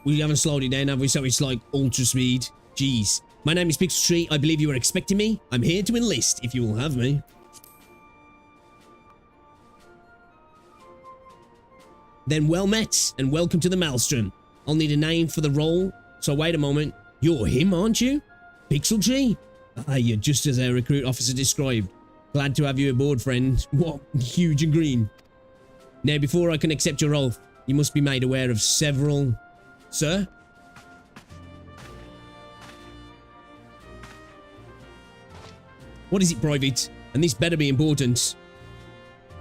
We haven't slowed it down, have we? So it's like ultra speed. Jeez. My name is Pixel Tree. I believe you were expecting me. I'm here to enlist, if you will have me. Then well met, and welcome to the Maelstrom. I'll need a name for the role, so wait a moment. You're him, aren't you? Pixel Tree? Ah, you're just as our recruit officer described. Glad to have you aboard, friend. What? Huge and green. Now, before I can accept your oath, you must be made aware of several... Sir? What is it, Private? And this better be important.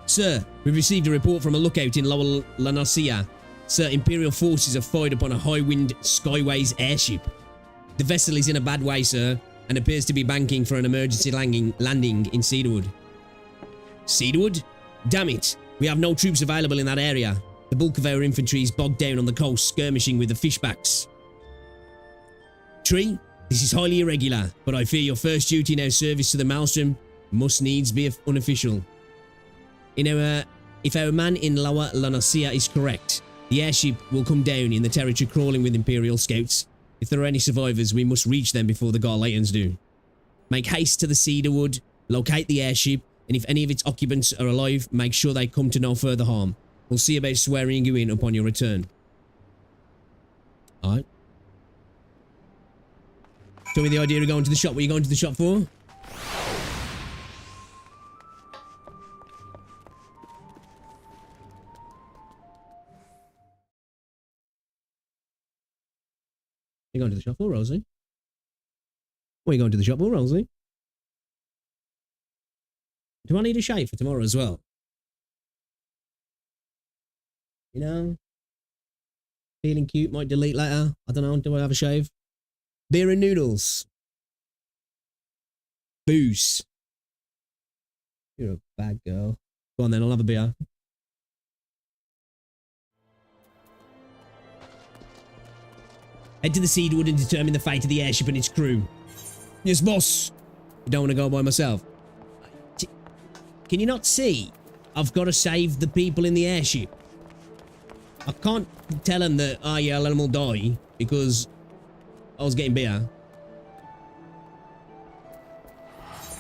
Sir, we've received a report from a lookout in Lower Lanasia. Sir, Imperial forces have fired upon a high-wind Skyways airship. The vessel is in a bad way, sir, and appears to be banking for an emergency landing in Cedarwood. Cedarwood? Damn it. We have no troops available in that area. The bulk of our infantry is bogged down on the coast, skirmishing with the fishbacks. Tree, this is highly irregular, but I fear your first duty in our service to the Maelstrom must needs be unofficial. If our man in Lower Lanasia is correct, the airship will come down in the territory crawling with Imperial scouts. If there are any survivors, we must reach them before the Garleans do. Make haste to the Cedarwood, locate the airship, and if any of its occupants are alive, make sure they come to no further harm. We'll see about swearing you in upon your return. Alright. Tell me the idea of going to the shop. What are you going to the shop for? You going to the shop for, Rosie? What are you going to the shop for, Rosie? Do I need a shave for tomorrow as well? You know? Feeling cute, might delete later. I don't know, do I have a shave? Beer and noodles. Booze. You're a bad girl. Go on then, I'll have a beer. Head to the Cedarwood and determine the fate of the airship and its crew. Yes, boss. You don't want to go by myself. Can you not see? I've got to save the people in the airship. I can't tell them that, oh yeah, let them all die because I was getting beer.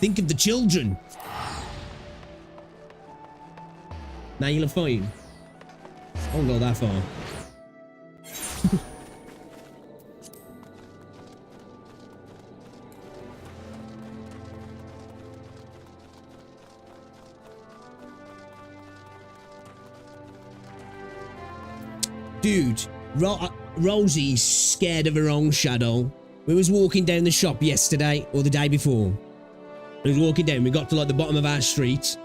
Think of the children. Now you'll have fine. I won't go that far. Dude, Rosie's scared of her own shadow. We was walking down the shop yesterday, or the day before. We was walking down, we got to like the bottom of our street,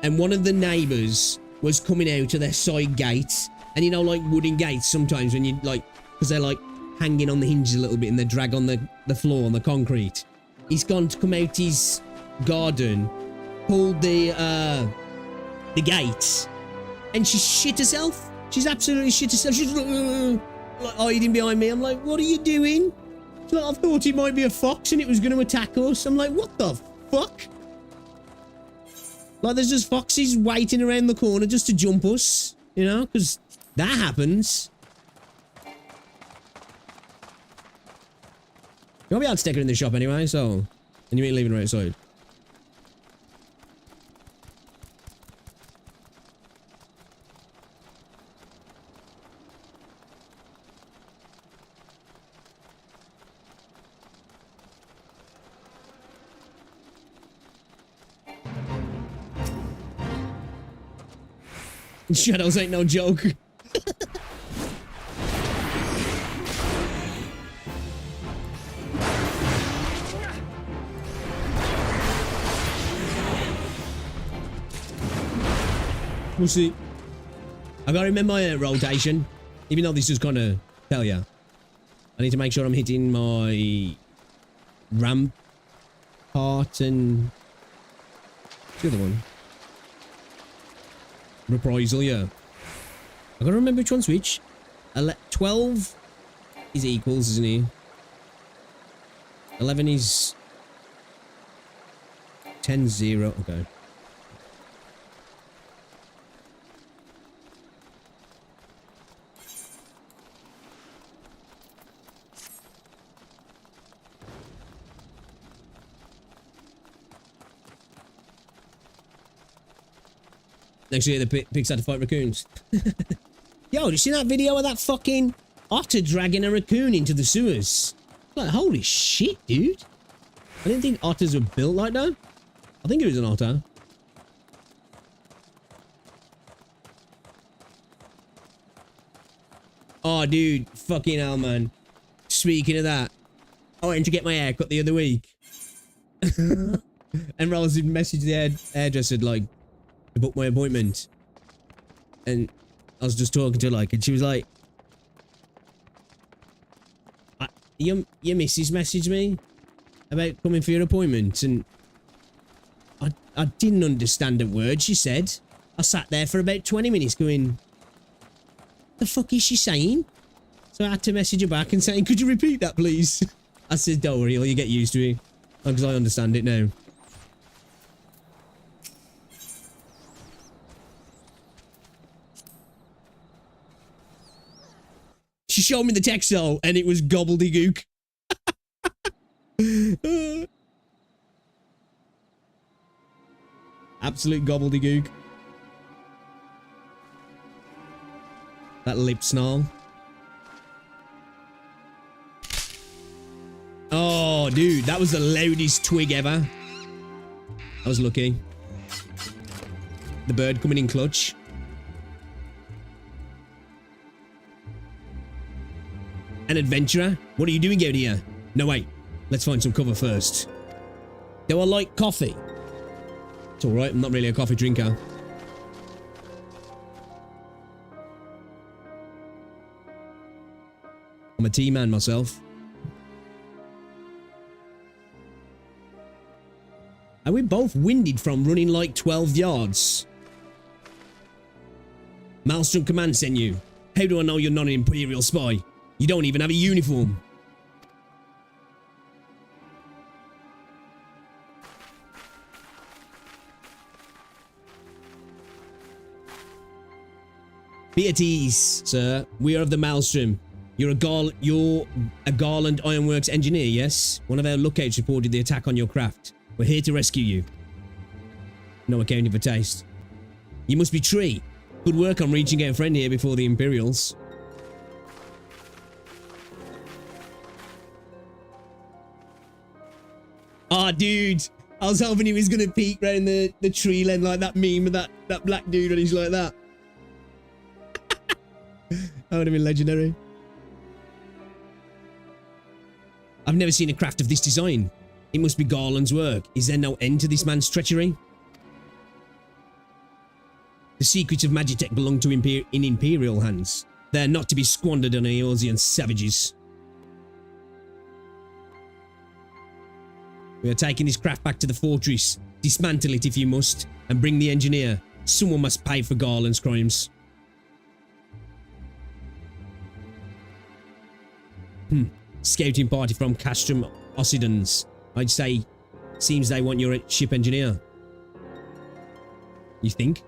and one of the neighbours was coming out of their side gate, and you know like wooden gates sometimes when you like, because they're like hanging on the hinges a little bit and they drag on the the floor on the concrete. He's gone to come out his garden, pulled the gates, and she shit herself. She's absolutely shit herself. She's like hiding behind me. I'm like, what are you doing? She's like, I thought it might be a fox and it was going to attack us. I'm like, what the fuck? Like, there's just foxes waiting around the corner just to jump us, you know, because that happens. You won't be able to take her in the shop anyway, so... And you ain't leaving her outside. Shadows ain't no joke. We'll see. I gotta remember my rotation, even though this is gonna tell you. I need to make sure I'm hitting my ramp part and the other one. Reprisal, yeah. I gotta remember which one's which. 12 is equals, isn't he? 11 is 10-0. Okay. Next year, the pigs had to fight raccoons. Yo, did you see that video of that fucking otter dragging a raccoon into the sewers? Like, holy shit, dude. I didn't think otters were built like that. I think it was an otter. Oh, dude. Fucking hell, man. Speaking of that, I went to get my hair cut the other week. And Rose had messaged the hairdresser, like, to book my appointment. And I was just talking to her, like, and she was like, your missus messaged me about coming for your appointment, and I didn't understand a word she said. I sat there for about 20 minutes going, the fuck is she saying? So I had to message her back and saying, could you repeat that, please? I said, don't worry, you get used to it, because I understand it now. She showed me the text though, and it was gobbledygook. Absolute gobbledygook. That lip snarl. Oh, dude, that was the loudest twig ever. I was lucky. The bird coming in clutch. An adventurer? What are you doing out here? No, wait. Let's find some cover first. Do I like coffee? It's alright, I'm not really a coffee drinker. I'm a tea man myself. Are we both winded from running like 12 yards? Maelstrom Command sent you. How do I know you're not an Imperial spy? You don't even have a uniform. Be at ease, sir. We are of the Maelstrom. You're a Garland Ironworks engineer, yes? One of our lookouts reported the attack on your craft. We're here to rescue you. No accounting for taste. You must be Tree. Good work on reaching our friend here before the Imperials. Oh, dude. I was hoping he was going to peek round the tree line like that meme of that black dude when he's like that. That would have been legendary. I've never seen a craft of this design. It must be Garland's work. Is there no end to this man's treachery? The secrets of Magitech belong to in Imperial hands. They are not to be squandered on Eorzean savages. We are taking this craft back to the fortress. Dismantle it if you must, and bring the engineer. Someone must pay for Garland's crimes. Scouting party from Castrum Occidens. I'd say, seems they want your ship engineer. You think?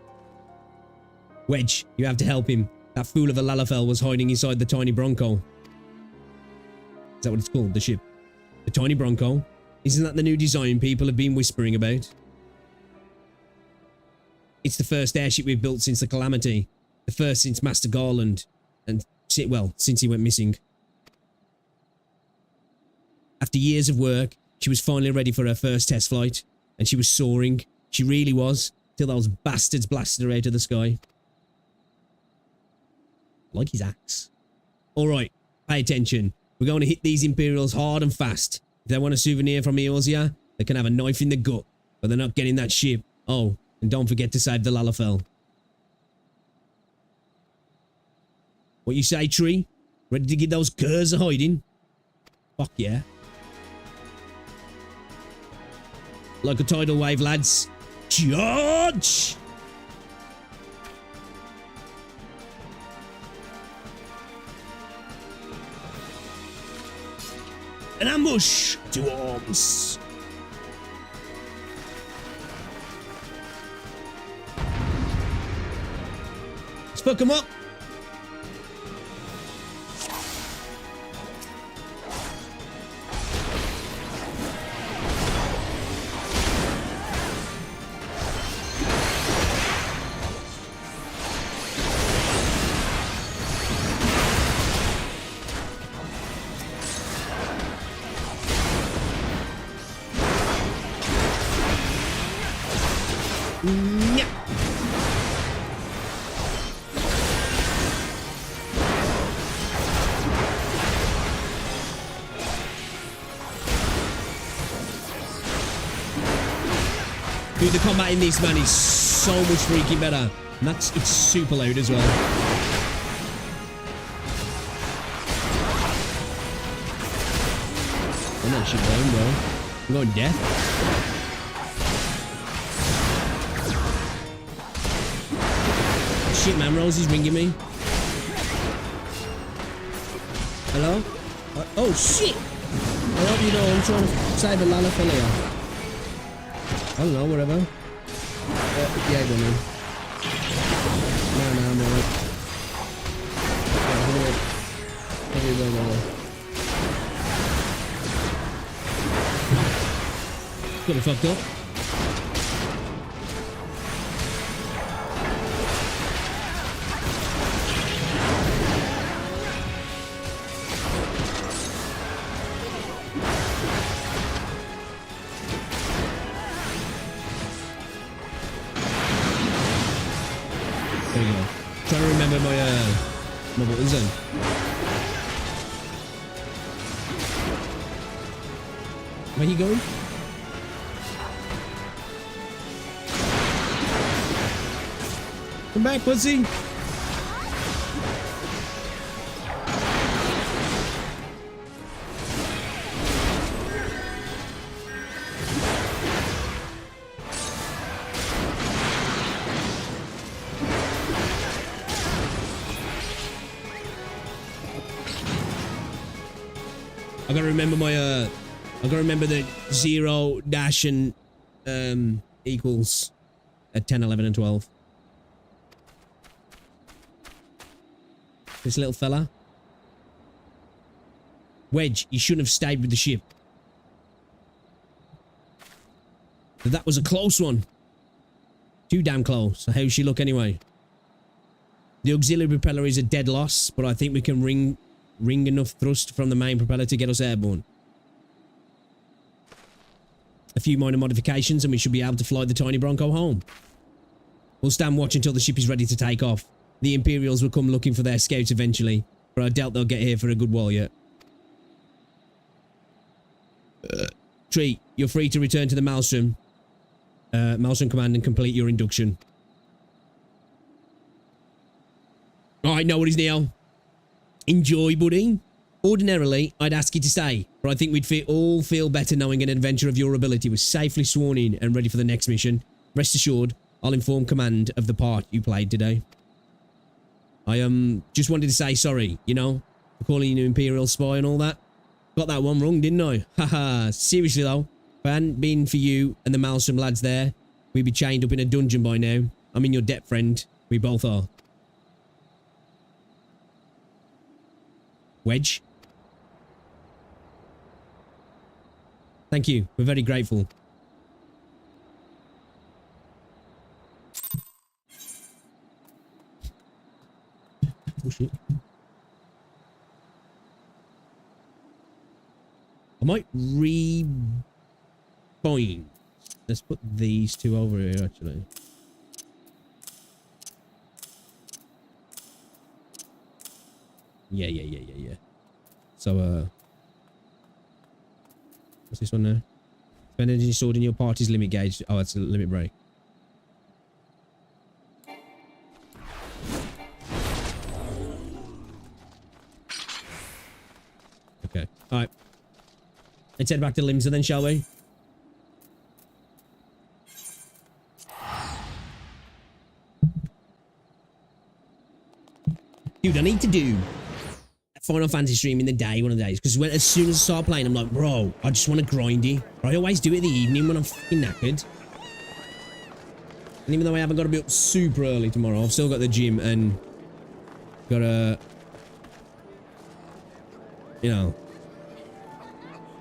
Wedge, you have to help him. That fool of a Lalafell was hiding inside the tiny Bronco. Is that what it's called? The ship? The tiny Bronco? Isn't that the new design people have been whispering about? It's the first airship we've built since the Calamity. The first since Master Garland. And, well, since he went missing. After years of work, she was finally ready for her first test flight. And she was soaring. She really was. Till those bastards blasted her out of the sky. I like his axe. Alright, pay attention. We're going to hit these Imperials hard and fast. If they want a souvenir from Eorzea, they can have a knife in the gut. But they're not getting that ship. Oh, and don't forget to save the Lalafell. What you say, Tree? Ready to get those curs a hiding? Fuck yeah. Like a tidal wave, lads. Charge! An ambush to arms. Let's fuck them up. Dude, the combat in this, man, is so much freaking better. And it's super loud as well. I'm not shit going, bro. I'm going death. Shit, man, Rosie's ringing me. Hello? Oh, shit! I hope you know I'm trying to save a Lalafell here. I don't know, whatever. Yeah, go man. No, I'm alright. Got me fucked up. There you go. Trying to remember my buttons then. Where you going? Come back, pussy. I gotta remember my I gotta remember the 0 dash and equals at 10, 11, and 12. This little fella. Wedge, you shouldn't have stayed with the ship. But that was a close one. Too damn close. How's she look anyway? The auxiliary propeller is a dead loss, but I think we can ring enough thrust from the main propeller to get us airborne. A few minor modifications and we should be able to fly the tiny Bronco home. We'll stand watch until the ship is ready to take off. The Imperials will come looking for their scouts eventually, but I doubt they'll get here for a good while yet. Tree, you're free to return to the Maelstrom Command and complete your induction. Alright, nobody's Neo. Enjoy, buddy. Ordinarily, I'd ask you to stay, but But I think we'd all feel better knowing an adventurer of your ability was safely sworn in and ready for the next mission. Rest assured, I'll inform command of the part you played today. I just wanted to say sorry, you know, for calling you an Imperial spy and all that. Got that one wrong, didn't I? Haha, seriously though, if it hadn't been for you and the Maelstrom lads there, we'd be chained up in a dungeon by now. I'm in your debt, friend. We both are. Wedge? Thank you. We're very grateful. Oh shit. I might rebind. Let's put these two over here actually. Yeah. So what's this one now? Spend energy stored in your party's limit gauge. Oh, that's a limit break. Okay. Alright. Let's head back to Limsa then, shall we? Dude, I need to do a Final Fantasy stream in the day one of the days. Because as soon as I start playing, I'm like, bro, I just want to grind it. I always do it in the evening when I'm fucking knackered. And even though I haven't got to be up super early tomorrow, I've still got the gym and got a... You know...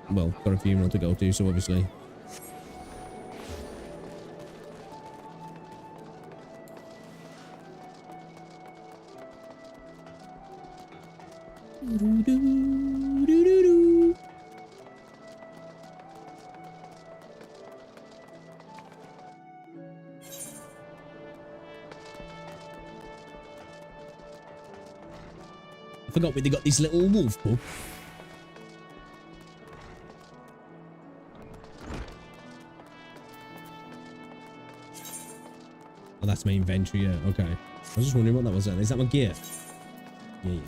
Well, got a funeral to go to, so obviously... I forgot they got this little wolf pup. Oh, that's my inventory, yeah, okay. I was just wondering what that was. Is that my gear? Yeah.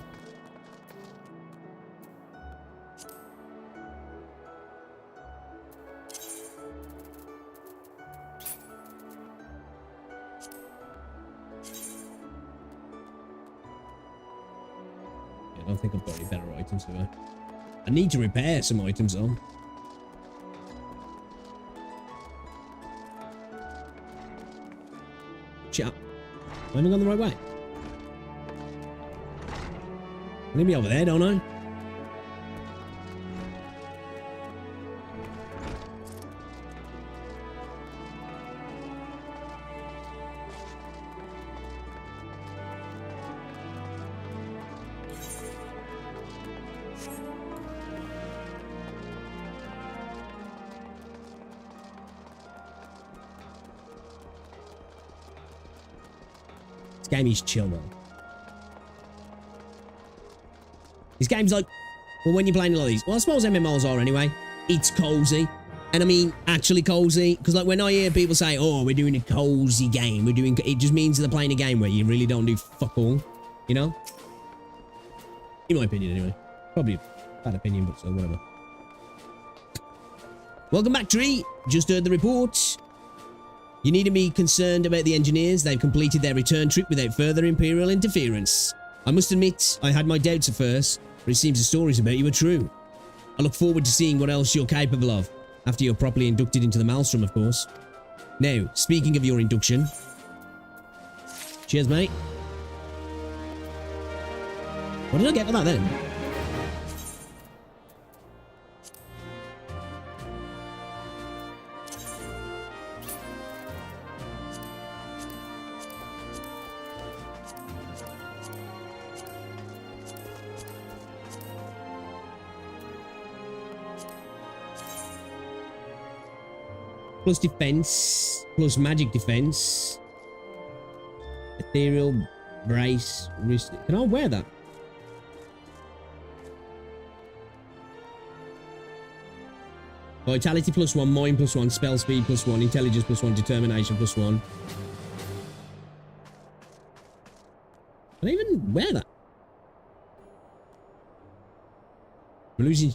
I don't think I've got any better items for her. I need to repair some items though. Shit up. Am I going the right way? I need to be over there, don't I? This game is chill, man. This game's like, well, when you're playing a lot of these, well, I suppose MMOs are anyway. It's cozy. And I mean, actually cozy. Because like when I hear people say, oh, we're doing a cozy game, it just means they're playing a game where you really don't do fuck all. You know? In my opinion, anyway. Probably a bad opinion, but so whatever. Welcome back, Tree. Just heard the report. You need to be concerned about the engineers. They've completed their return trip without further Imperial interference. I must admit, I had my doubts at first, but it seems the stories about you are true. I look forward to seeing what else you're capable of, after you're properly inducted into the Maelstrom, of course. Now, speaking of your induction... Cheers, mate. What did I get for that, then? Plus defense, plus magic defense, ethereal brace, wrist. Can I wear that? Vitality +1, mind +1, spell speed +1, intelligence +1, determination +1. Can I even wear that? I'm losing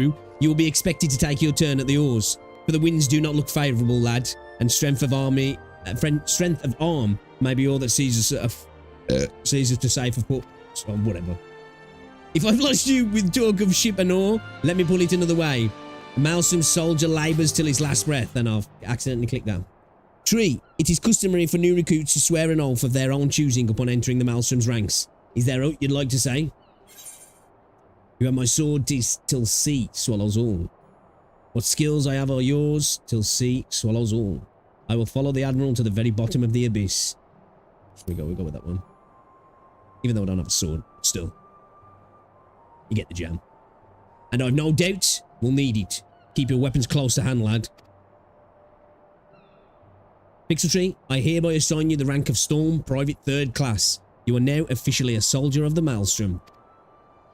crew, you will be expected to take your turn at the oars. For the winds do not look favourable, lad, and strength of arm may be all that sees us to safer port. So whatever. If I've lost you with talk of ship and oar, let me pull it another way. The Maelstrom soldier labours till his last breath, and I've accidentally clicked that. 3. It is customary for new recruits to swear an oath of their own choosing upon entering the Maelstrom's ranks. Is there aught you'd like to say? You have my sword till sea swallows all. What skills I have are yours till sea swallows all. I will follow the Admiral to the very bottom of the abyss. We'll go with that one. Even though I don't have a sword, still. You get the jam. And I've no doubt we'll need it. Keep your weapons close to hand, lad. Pixeltree, I hereby assign you the rank of Storm Private 3rd Class. You are now officially a soldier of the Maelstrom.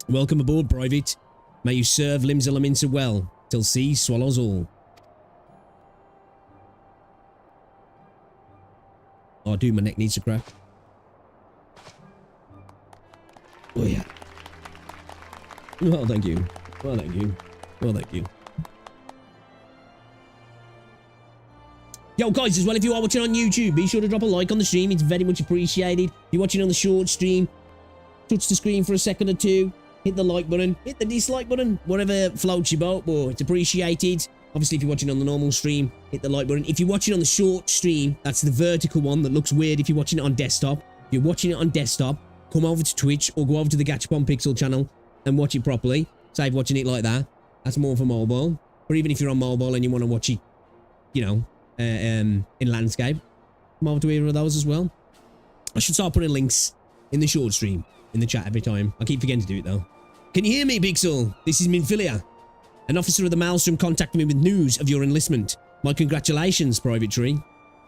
Welcome aboard, Private. May you serve Limsa well, till sea swallows all. Oh, dude, my neck needs a crack. Oh, yeah. Well, thank you. Well, thank you. Well, thank you. Yo, guys, as well, if you are watching on YouTube, be sure to drop a like on the stream. It's very much appreciated. If you're watching on the short stream, touch the screen for a second or two. Hit the like button. Hit the dislike button. Whatever floats your boat, but it's appreciated. Obviously, if you're watching on the normal stream, hit the like button. If you're watching on the short stream, that's the vertical one that looks weird if you're watching it on desktop. If you're watching it on desktop, come over to Twitch or go over to the Gachapon Pixel channel and watch it properly. Save watching it like that. That's more for mobile. Or even if you're on mobile and you want to watch it, you know, in landscape, come over to either of those as well. I should start putting links in the short stream, in the chat every time. I keep forgetting to do it though. Can you hear me, Pixel? This is Minfilia. An officer of the Maelstrom contacted me with news of your enlistment. My congratulations, Private Tree.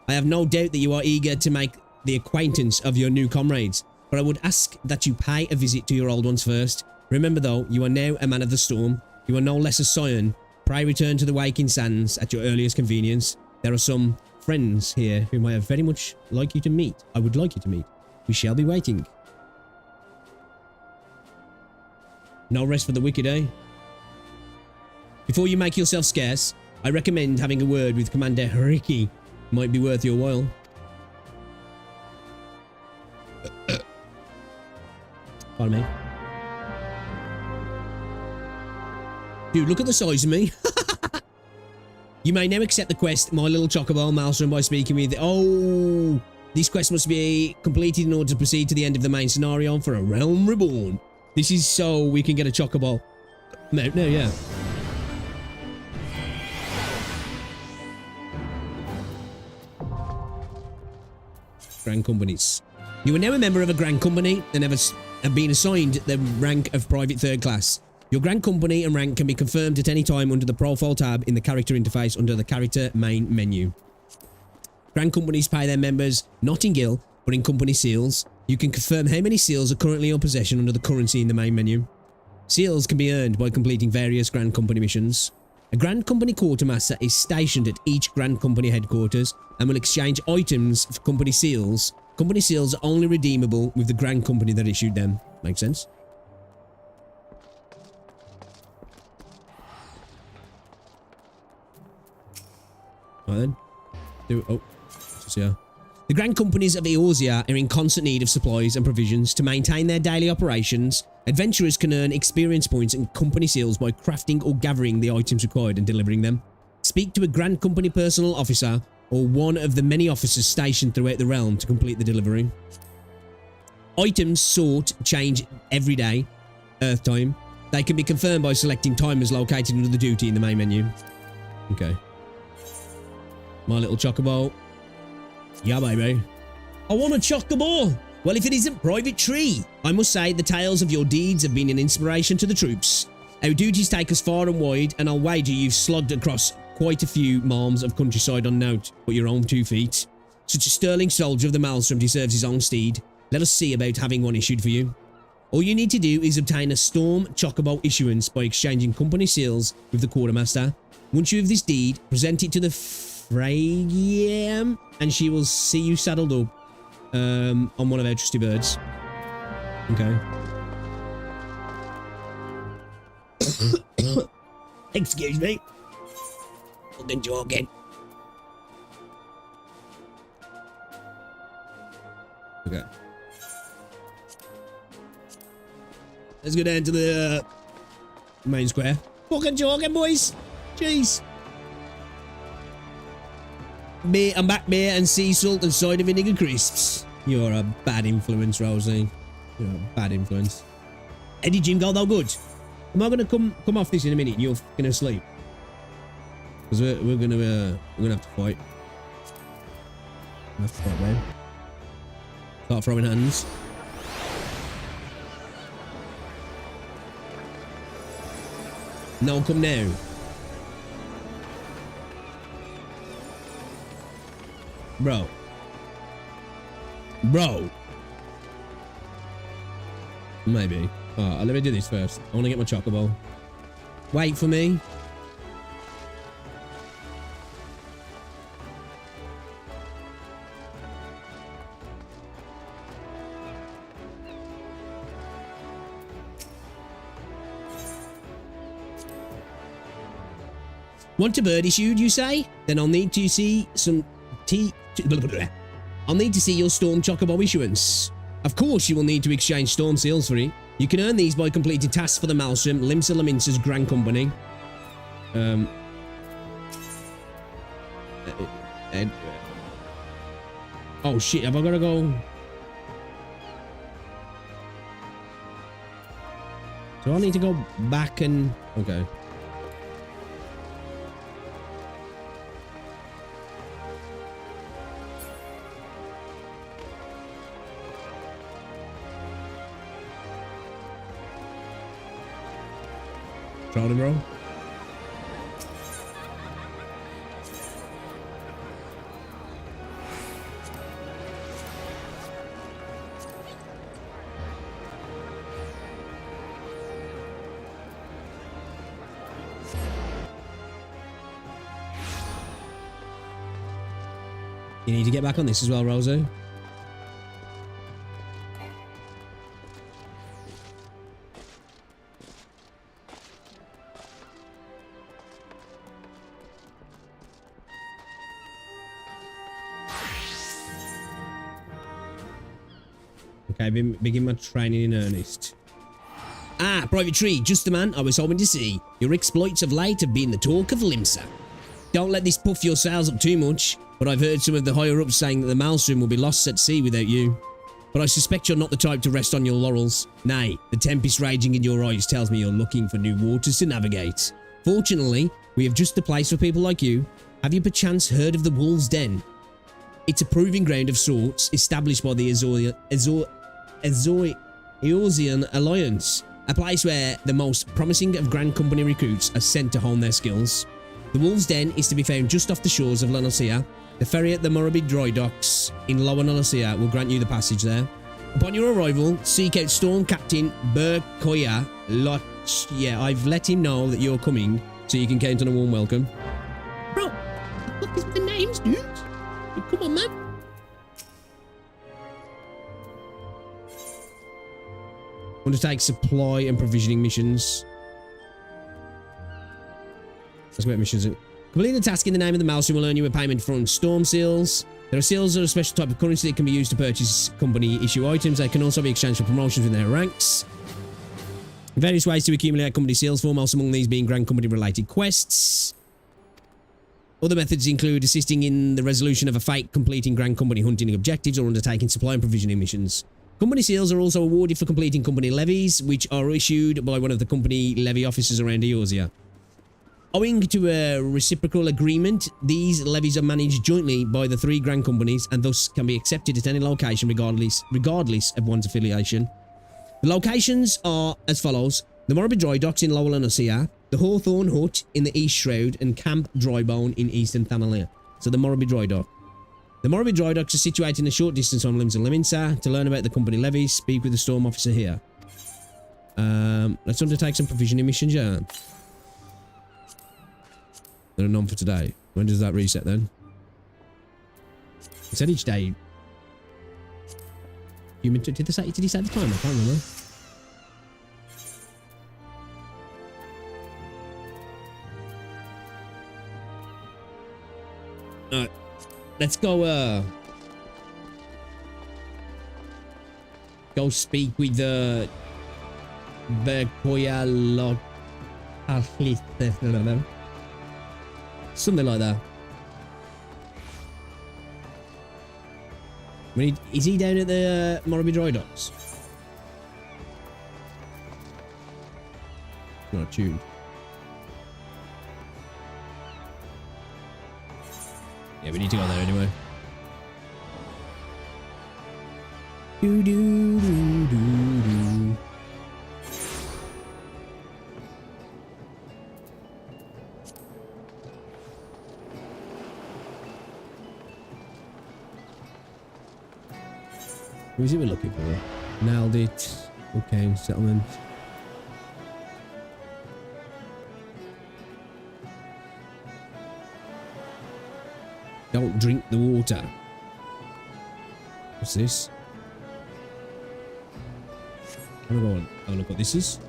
I have no doubt that you are eager to make the acquaintance of your new comrades, but I would ask that you pay a visit to your old ones first. Remember though, you are now a man of the storm. You are no less a scion. Pray return to the waking sands at your earliest convenience. There are some friends here whom I have very much like you to meet. I would like you to meet. We shall be waiting. No rest for the wicked, eh? Before you make yourself scarce, I recommend having a word with Commander Ricky. Might be worth your while. Pardon me. Dude, look at the size of me. You may now accept the quest, My Little Chocobo Maelstrom, by speaking with... Oh! This quest must be completed in order to proceed to the end of the main scenario for a realm reborn. This is so we can get a Chocobo. No, yeah. Grand Companies. You are now a member of a Grand Company and have been assigned the rank of Private 3rd Class. Your Grand Company and rank can be confirmed at any time under the Profile tab in the character interface under the Character main menu. Grand companies pay their members not in gil, but in company seals. You can confirm how many seals are currently in your possession under the currency in the main menu. Seals can be earned by completing various Grand Company missions. A Grand Company quartermaster is stationed at each Grand Company headquarters and will exchange items for company seals. Company seals are only redeemable with the Grand Company that issued them. Makes sense? Right then. The Grand Companies of Eorzea are in constant need of supplies and provisions to maintain their daily operations. Adventurers can earn experience points and company seals by crafting or gathering the items required and delivering them. Speak to a Grand Company personal officer or one of the many officers stationed throughout the realm to complete the delivery. Items sought change every day, Earth time. They can be confirmed by selecting timers located under the duty in the main menu. Okay. My little chocobo. Yeah, baby. I want a chocobo. Well, if it isn't Private Tree, I must say the tales of your deeds have been an inspiration to the troops. Our duties take us far and wide, and I'll wager you've slogged across quite a few miles of countryside on note but your own 2 feet. Such a sterling soldier of the Maelstrom deserves his own steed. Let us see about having one issued for you. All you need to do is obtain a Storm Chocobo issuance by exchanging company seals with the quartermaster. Once you have this deed, present it to the Freyam, and she will see you saddled up on one of our trusty birds. Okay. Excuse me. Fucking joking. Okay. Let's go down to the main square. Fucking joking, boys. Jeez. I'm back, beer and sea salt and cider vinegar crisps. You're a bad influence, Rosie. You're a bad influence. Eddie Jim go though good. Am I gonna come off this in a minute and you're gonna sleep? Because we're gonna have to fight. Have to fight, man. Start throwing hands. No, come now. Bro. Maybe. Let me do this first. I want to get my chocobo. Wait for me. Want a bird issued, you say? Then I'll need to see some I'll need to see your Storm Chocobo issuance. Of course you will need to exchange Storm Seals for it. You can earn these by completing tasks for the Maelstrom, Limsa Laminsa's Grand Company. Oh shit, have I gotta go? Do I need to go back and... Okay. Crowd him, bro. You need to get back on this as well, Rosa. Okay, begin my training in earnest. Ah, Private Tree, just the man I was hoping to see. Your exploits of late have been the talk of Limsa. Don't let this puff your sails up too much, but I've heard some of the higher-ups saying that the Maelstrom will be lost at sea without you. But I suspect you're not the type to rest on your laurels. Nay, the tempest raging in your eyes tells me you're looking for new waters to navigate. Fortunately, we have just the place for people like you. Have you perchance heard of the Wolves' Den? It's a proving ground of sorts, established by the Eorzean Alliance, a place where the most promising of Grand Company recruits are sent to hone their skills. The Wolves' Den is to be found just off the shores of Lanosea. The ferry at the Morabit Dry Docks in Lower Nulasia will grant you the passage there. Upon your arrival, seek out Storm Captain Burkoya Loch. Yeah, I've let him know that you're coming, so you can count on a warm welcome. Bro, what is the names, dude? Come on, man. Undertake supply and provisioning missions. Let's go at missions. Complete the task in the name of the Maelstrom will earn you a payment from Storm Seals. There are seals that are a special type of currency that can be used to purchase company issue items. They can also be exchanged for promotions within their ranks. Various ways to accumulate company seals for, most among these being Grand Company related quests. Other methods include assisting in the resolution of a fate, completing Grand Company hunting objectives, or undertaking supply and provisioning missions. Company seals are also awarded for completing company levies, which are issued by one of the company levy officers around Eorzea. Owing to a reciprocal agreement, these levies are managed jointly by the 3 Grand Companies and thus can be accepted at any location regardless of one's affiliation. The locations are as follows: the Morabit Dry Docks in Lower Nulasia, the Hawthorne Hut in the East Shroud, and Camp Drybone in Eastern Thanalia. So the Morabit Dry Dock. The Morabit Dry Docks are situated in a short distance on Limbs and Liminsa. To learn about the company levies, speak with the Storm Officer here. Let's undertake some provisioning missions, yeah. They're none for today. When does that reset then? It said each day. Did he say the time? I can't remember. Alright. Let's go go speak with the Berkoya Log something like that. Is he down at the Morabit Dry Docks? Not tuned. Yeah, we need to go there anyway. Do do do do do. Who is it we're looking for? Nailed it. Okay, settlement. Don't drink the water. What's this? I'm gonna go and have a look what this is.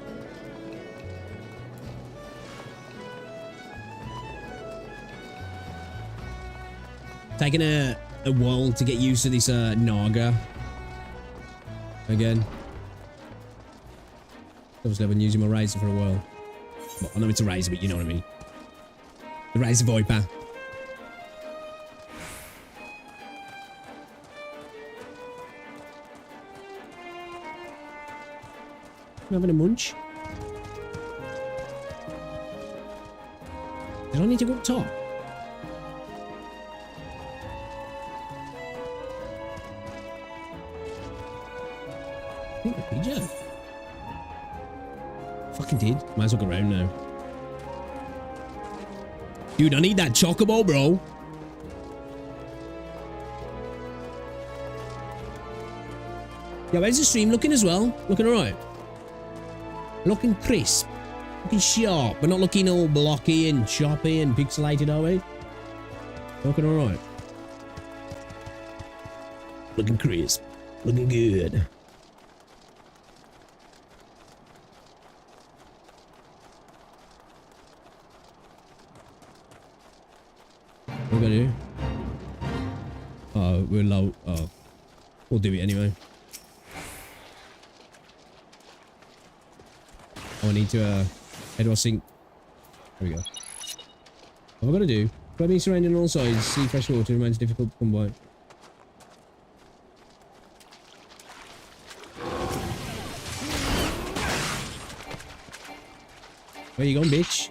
Taking a while to get used to this Naga. Again. Obviously I've been using my razor for a while. Well, I know it's a razor, but you know what I mean. The Razor Viper. I'm having a munch. Did I need to go up top? I think I did, yeah. Fucking did. Might as well go around now. Dude, I need that chocobo, bro. Yeah, where's the stream looking as well? Looking alright? Looking crisp. Looking sharp, but not looking all blocky and choppy and pixelated, are we? Looking alright. Looking crisp. Looking good. What are we gonna do? Oh, we're low. Oh. We'll do it anyway. Oh, I need to, how do I sink? There we go. What am I gonna do? By being surrounded on all sides, see fresh water remains difficult to come by. Where you going, bitch?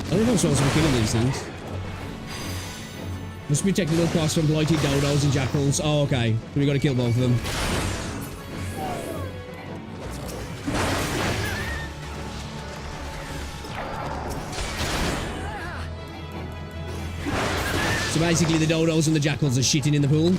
I don't know if I'm supposed to be killing these things. Must be technical cost from blighted dodos and jackals. Oh, okay. So we got to kill both of them. So basically the dodos and the jackals are shitting in the pool.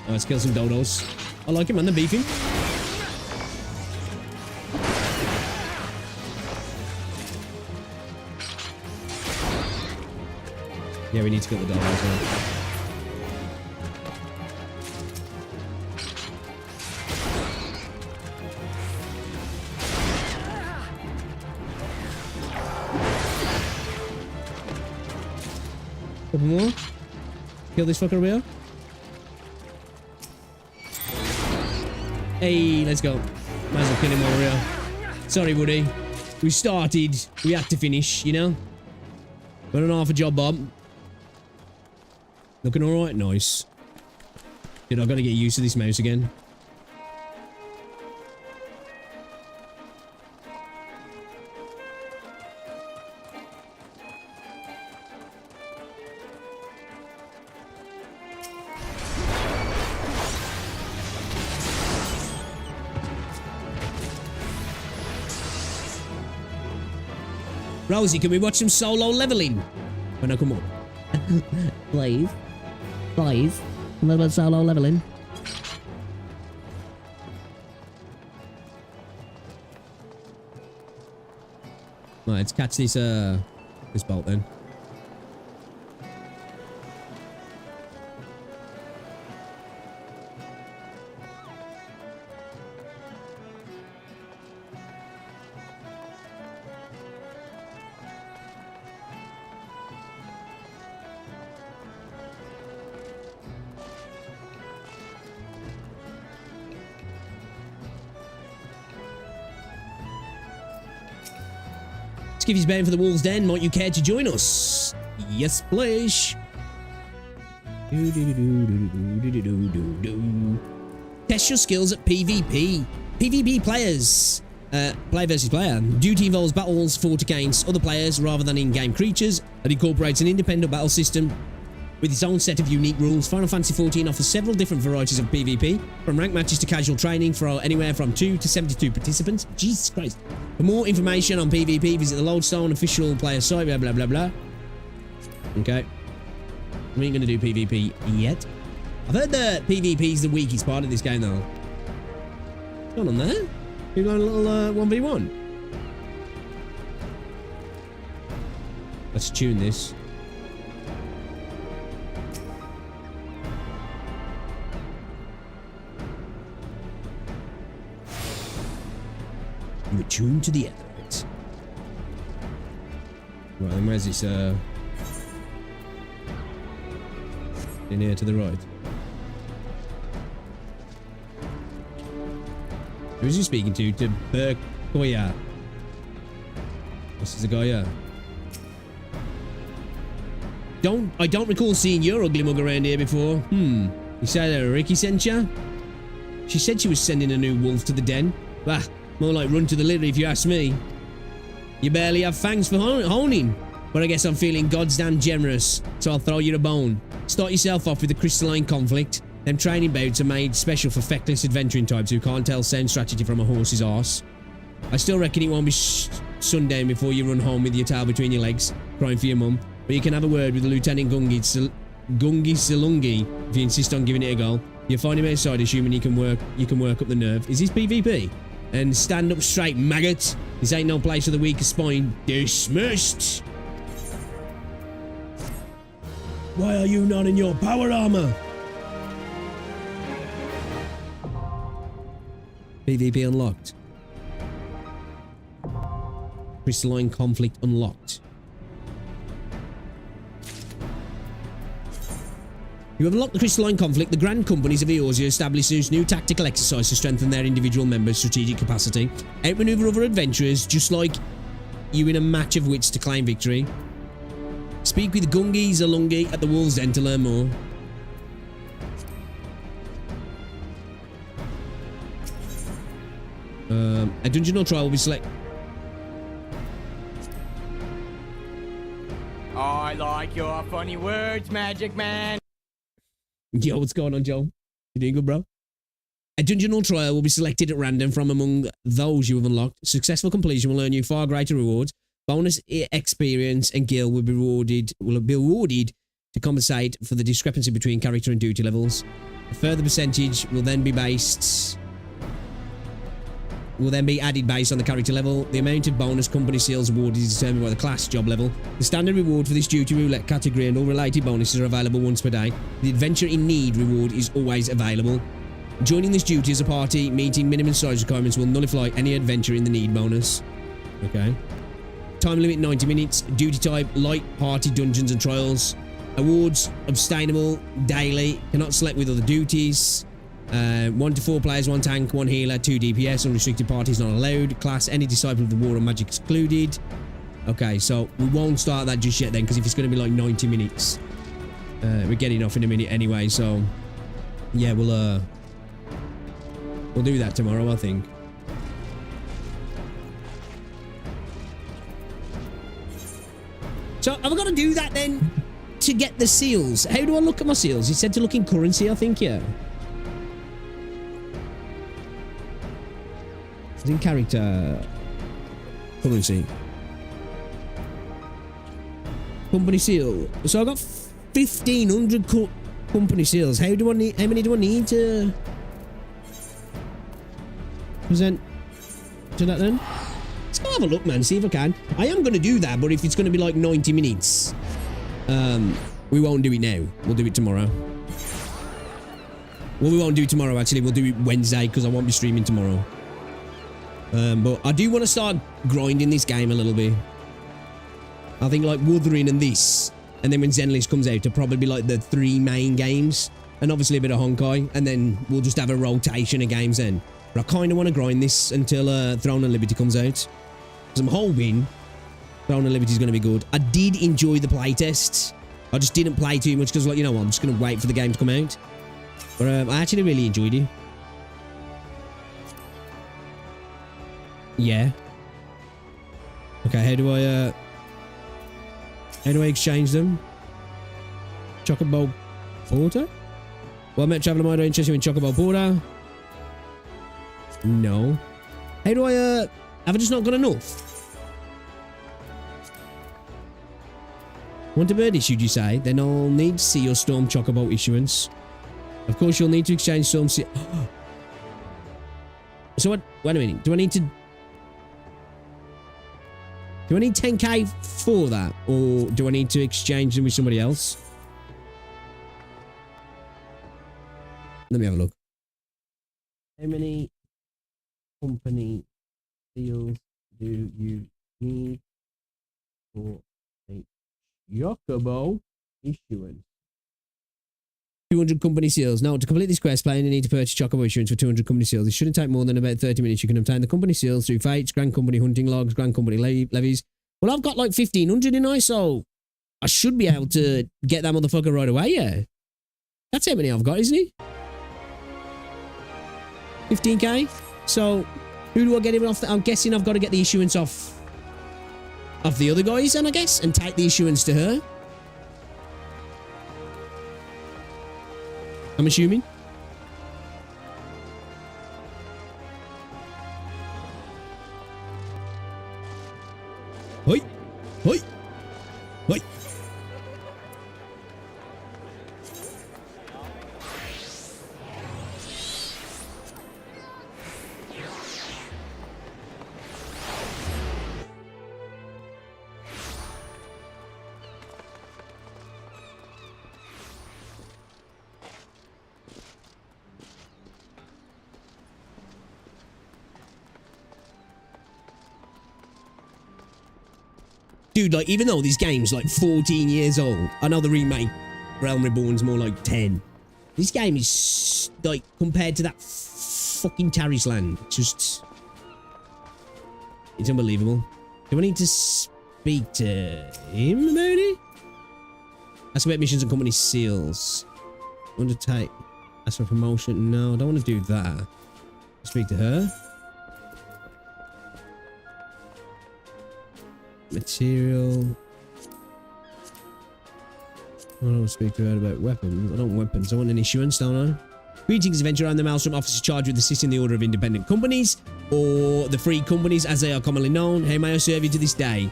Let's kill some dodos. I like him, man. They're beefing. Yeah, we need to kill the dodos. Well. Couple more. Kill this fucker over here. Hey, let's go. Might as well kill him over here. Sorry, Woody. We started. We had to finish, you know? Got an half a job, Bob. Looking alright? Nice. Dude, I've got to get used to this mouse again. Rosie, can we watch some solo leveling? Oh no, come on. Please. Please. A little bit of solo leveling. Right, let's catch this bolt then. Skivvy's bound for the Wolves Den. Might you care to join us? Yes, please. Test your skills at PvP. PvP players. Player versus player. Duty involves battles fought against other players rather than in-game creatures. It incorporates an independent battle system with its own set of unique rules. Final Fantasy XIV offers several different varieties of PvP, from ranked matches to casual training for anywhere from 2 to 72 participants. Jesus Christ. For more information on PvP, visit the Lodestone official player site, blah, blah, blah, blah. Okay. We ain't going to do PvP yet. I've heard that PvP is the weakest part of this game, though. What's going on there? We've got a little 1v1. Let's tune this. Retune to the Ethernet. Right, then where's this, in here to the right. Who is he speaking to? To Berkoya. This is the guy, yeah. I don't recall seeing your ugly mug around here before. You said that Ricky sent you? She said she was sending a new wolf to the den. Bah. More like run to the litter if you ask me. You barely have fangs for honing. But I guess I'm feeling goddamn generous, so I'll throw you a bone. Start yourself off with the crystalline conflict. Them training bouts are made special for feckless adventuring types who can't tell sound strategy from a horse's arse. I still reckon it won't be sundown before you run home with your tail between your legs, crying for your mum. But you can have a word with Lieutenant Gungi Salungi if you insist on giving it a go. You'll find him outside, assuming you can work up the nerve. Is this PvP? And stand up straight, maggot. This ain't no place for the weaker spine. Dismissed. Why are you not in your power armor? PvP unlocked. Crystalline conflict unlocked. You have unlocked the crystalline conflict. The grand companies of Eorzea establishes new tactical exercise to strengthen their individual members' strategic capacity. Outmaneuver other adventurers, just like you in a match of wits to claim victory. Speak with Gungi Zalungi at the Wolves Den to learn more. A dungeon or trial will be select. I like your funny words, Magic Man. Yo, what's going on, Joe? You doing good, bro? A dungeon or trial will be selected at random from among those you have unlocked. Successful completion will earn you far greater rewards. Bonus experience and gil will be awarded to compensate for the discrepancy between character and duty levels. A further percentage will then be added based on the character level. The amount of bonus company seals awarded is determined by the class job level. The standard reward for this duty roulette category and all related bonuses are available once per day. The adventure in need reward is always available. Joining this duty as a party, meeting minimum size requirements will nullify any adventure in the need bonus. Okay. Time limit 90 minutes. Duty type light party dungeons and trials. Awards obtainable daily. Cannot select with other duties. 1 to 4 players, 1 tank, 1 healer, 2 DPS. Unrestricted parties not allowed. Class any disciple of the war and magic excluded. Okay, so we won't start that just yet then, because if it's going to be like 90 minutes, we're getting off in a minute anyway. So yeah, we'll do that tomorrow, I think. So have I got to do that then to get the seals? How do I look at my seals? It said to look in currency, I think, yeah. It's in character. Currency. Company seal. So I got 1,500 company seals. How many do I need to present to that then? Let's go have a look, man. See if I can. I am going to do that, but if it's going to be like 90 minutes, we won't do it now. We'll do it tomorrow. Well, we won't do it tomorrow, actually. We'll do it Wednesday, because I won't be streaming tomorrow. But I do want to start grinding this game a little bit. I think like Wuthering and this, and then when Zenless comes out, to probably be like the 3 main games, and obviously a bit of Honkai, and then we'll just have a rotation of games then. But I kind of want to grind this until Throne and Liberty comes out. Because I'm hoping Throne and Liberty is going to be good. I did enjoy the playtests. I just didn't play too much because, like, you know what, I'm just going to wait for the game to come out. But I actually really enjoyed it. Yeah. Okay, how do I exchange them? Chocobo Porter? Well, I met Traveler Mode. Interested in Chocobo Porter? No. How do I, have I just not got enough? Want a bird issue, you say? Then I'll need to see your Storm Chocobo issuance. Of course, you'll need to exchange Storm... So what? Wait a minute. Do I need 10k for that? Or do I need to exchange them with somebody else? Let me have a look. How many company seals do you need for a Chocobo issuance? 200 company seals. Now, to complete this quest, players need to purchase Chocobo issuance for 200 company seals. It shouldn't take more than about 30 minutes. You can obtain the company seals through fates, Grand Company hunting logs, Grand Company levies. Well, I've got like 1,500 in I, so I should be able to get that motherfucker right away, yeah. That's how many I've got, isn't it? 15k? So, who do I get him off? I'm guessing I've got to get the issuance off the other guys, and I guess, and take the issuance to her. I'm assuming. Hoi! Hoi! Hoi! Dude, like, even though this game's like 14 years old, I know the remake Realm Reborn's more like 10. This game is, like, compared to that fucking Taris Land, it's unbelievable. Do I need to speak to him about it? Ask about missions and company seals. Undertake. Ask for promotion. No, I don't want to do that. Speak to her. Material. I don't speak to her about weapons. I don't want weapons. I want an issuance, don't I? Greetings, adventurer. I'm the Maelstrom officer charged with assisting the Order of Independent Companies, or the Free Companies as they are commonly known. How may I serve you to this day?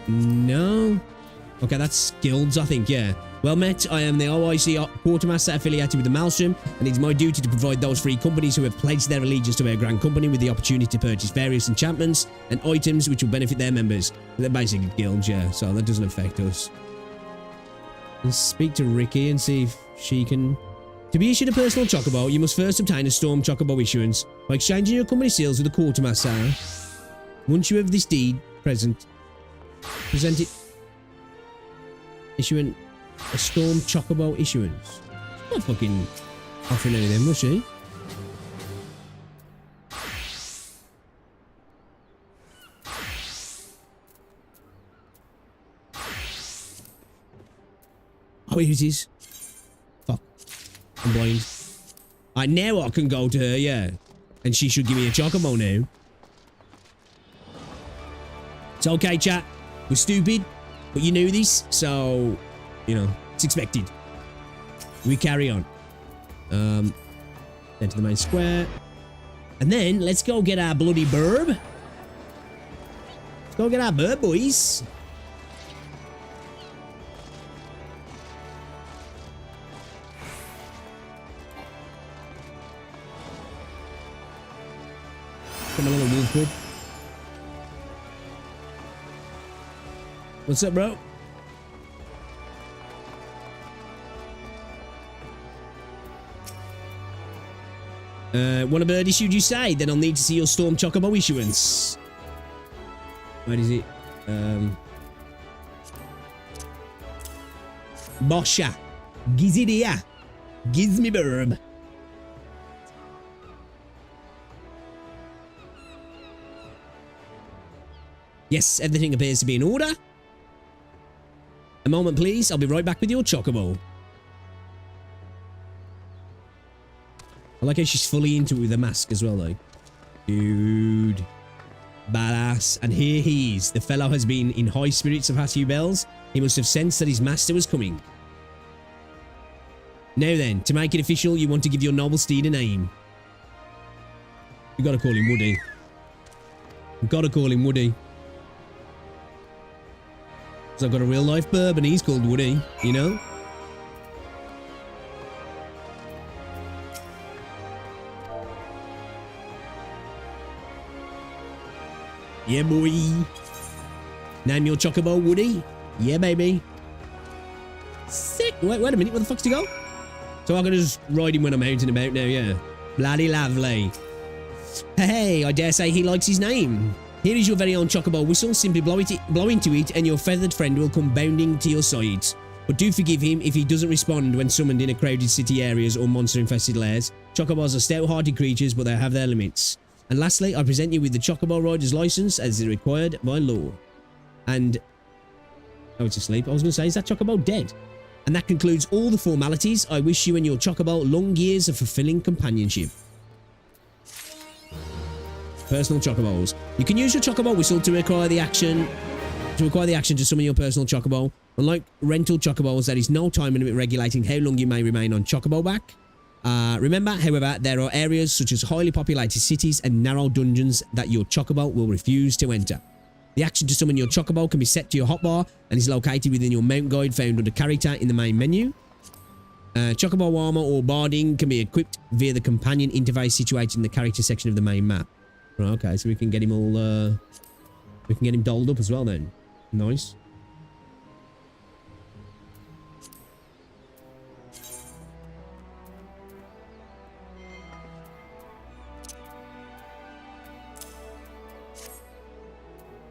No? Okay, that's guilds, I think, yeah. Well met, I am the OIC Quartermaster affiliated with the Maelstrom, and it's my duty to provide those free companies who have pledged their allegiance to our Grand Company with the opportunity to purchase various enchantments and items which will benefit their members. They're basically guilds, yeah, so that doesn't affect us. Let's speak to Ricky and see if she can... To be issued a personal chocobo, you must first obtain a Storm Chocobo issuance by exchanging your company seals with the Quartermaster. Once you have this deed present it... Issuing a Storm Chocobo issuance. She's not fucking offering any of them, was she? Oh, here it is. Fuck. I'm blind. Now I can go to her, yeah. And she should give me a chocobo now. It's okay, chat. We're stupid, but you knew this, so, you know, it's expected. We carry on. Then to the main square. And then, let's go get our bloody burb. Let's go get our burb, boys. Come on, little wolf bud. What's up, bro? Want a bird issued, you say? Then I'll need to see your Storm Chocobo issuance. Where is it? Bosha. Gizidia. Gives me burb. Yes, everything appears to be in order. A moment, please. I'll be right back with your chocobo. I like how she's fully into it with the mask as well, though. Dude. Badass. And here he is. The fellow has been in high spirits of past few bells. He must have sensed that his master was coming. Now then, to make it official, you want to give your noble steed a name. You gotta call him Woody. You gotta call him Woody. So I've got a real life burb and he's called Woody, you know? Yeah, boy. Name your chocobo Woody. Yeah, baby. Sick. Wait a minute. Where the fuck's he go? So I can just ride him when I'm out and about now, yeah. Bloody lovely. Hey, I dare say he likes his name. Here is your very own chocobo whistle. Simply blow into it and your feathered friend will come bounding to your sides. But do forgive him if he doesn't respond when summoned in a crowded city areas or monster-infested lairs. Chocobos are stout-hearted creatures, but they have their limits. And lastly, I present you with the Chocobo Rider's license as is required by law. And... oh, it's asleep. I was going to say, is that Chocobo dead? And that concludes all the formalities. I wish you and your Chocobo long years of fulfilling companionship. Personal Chocobos. You can use your Chocobo whistle to require the action to summon your personal Chocobo. Unlike rental Chocobos, there is no time limit regulating how long you may remain on Chocobo back. Remember, however, there are areas such as highly populated cities and narrow dungeons that your Chocobo will refuse to enter. The action to summon your Chocobo can be set to your hotbar and is located within your mount guide found under character in the main menu. Chocobo armor or barding can be equipped via the companion interface situated in the character section of the main map. Right, okay, so we can get him all, we can get him dolled up as well then. Nice.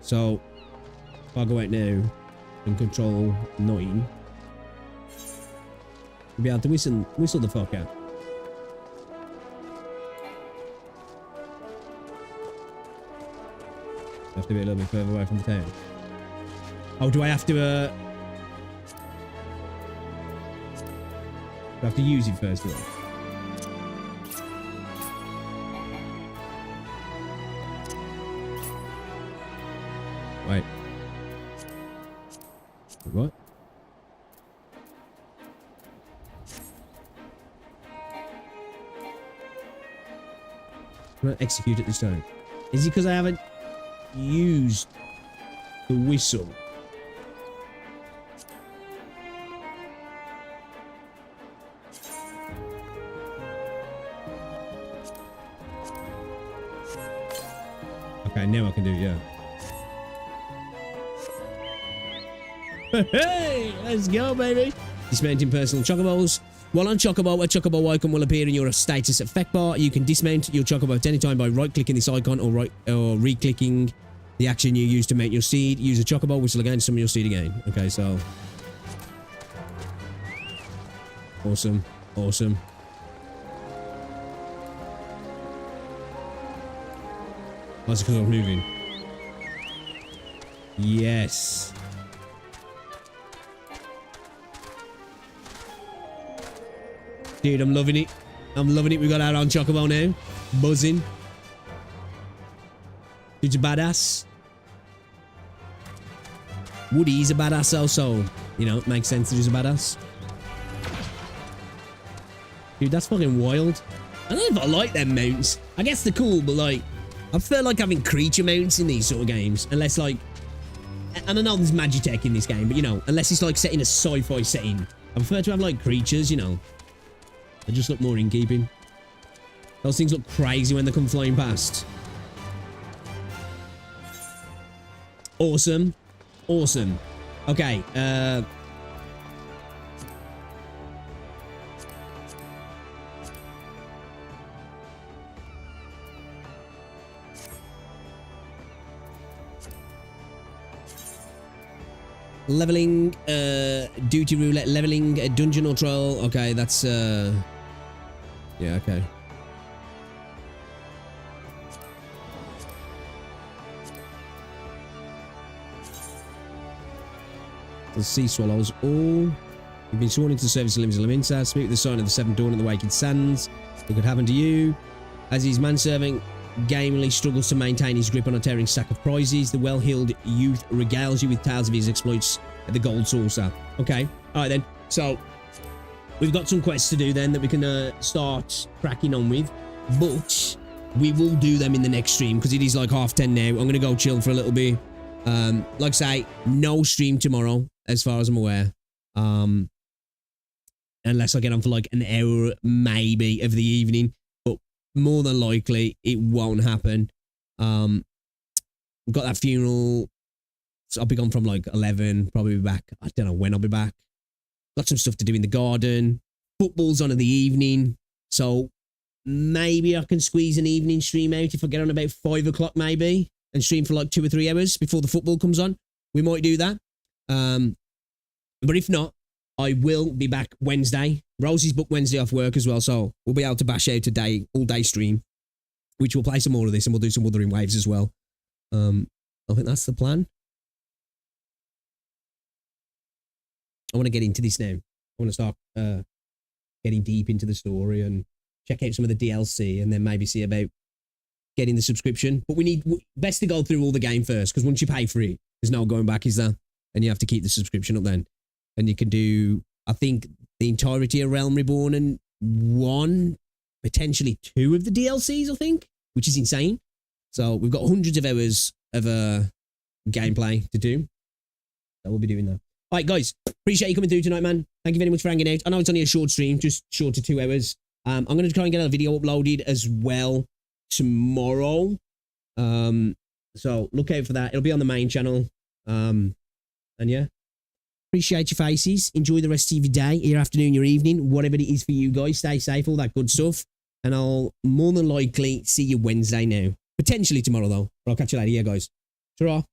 So, if I go out now and control 9, we'll be able to whistle the fuck out. Have to be a little bit further away from the town. Oh, do I have to, do I have to use it first of all? Wait. What? I'm gonna execute it this time. Is it because I haven't used the whistle? Okay, now I can do it, yeah. Hey, let's go, baby. Dismounting personal chocobos. While on chocobo, a chocobo icon will appear in your status effect bar. You can dismount your chocobo at any time by right-clicking this icon or re-clicking the action you use to mount your steed. Use a chocobo whistle again to summon your steed again. Okay, so awesome, awesome. How's it because I'm moving? Yes. Dude, I'm loving it. I'm loving it. We got our own chocobo now. Buzzing. Dude's a badass. Woody's a badass also. You know, it makes sense that he's a badass. Dude, that's fucking wild. I don't know if I like them mounts. I guess they're cool, but like, I prefer like having creature mounts in these sort of games. Unless like, and I know there's Magitech in this game, but you know, unless it's like set in a sci-fi setting, I prefer to have like creatures, you know. They just look more in keeping. Those things look crazy when they come flying past. Awesome. Awesome. Okay, leveling, duty roulette, leveling, dungeon or troll. Okay, that's, yeah, okay. The sea swallows all. You've been sworn into the service of Limbs of Laminsa. Speak with the sign of the seventh dawn at the Waking Sands. It could happen to you. As his manservant gamely struggles to maintain his grip on a tearing sack of prizes, the well-heeled youth regales you with tales of his exploits at the Gold Saucer. Okay, all right then. So we've got some quests to do then that we can start cracking on with, but we will do them in the next stream because it is like 10:30 now. I'm gonna go chill for a little bit. Like I say, no stream tomorrow as far as I'm aware, unless I get on for like an hour maybe of the evening, but more than likely it won't happen. Got that funeral, so I'll be gone from like 11, probably be back. I don't know when I'll be back. Got some stuff to do in the garden. Football's on in the evening, so maybe I can squeeze an evening stream out if I get on about 5 o'clock maybe and stream for like 2 or 3 hours before the football comes on. We might do that. But if not, I will be back Wednesday. Rosie's booked Wednesday off work as well, so we'll be able to bash out a all-day stream, which we'll play some more of this and we'll do some Wuthering Waves as well. I think that's the plan. I want to get into this now. I want to start getting deep into the story and check out some of the DLC and then maybe see about getting the subscription. But we need best to go through all the game first, because once you pay for it, there's no going back, is there? And you have to keep the subscription up then. And you can do, I think, the entirety of Realm Reborn and 1, potentially 2 of the DLCs, I think, which is insane. So we've got hundreds of hours of gameplay to do. So we'll be doing that. All right, guys, appreciate you coming through tonight, man. Thank you very much for hanging out. I know it's only a short stream, just short of 2 hours. I'm going to try and get a video uploaded as well tomorrow. So look out for that. It'll be on the main channel. And yeah, appreciate your faces. Enjoy the rest of your day, your afternoon, your evening, whatever it is for you guys. Stay safe, all that good stuff. And I'll more than likely see you Wednesday now. Potentially tomorrow, though. But I'll catch you later. Yeah, guys. Ta-ra.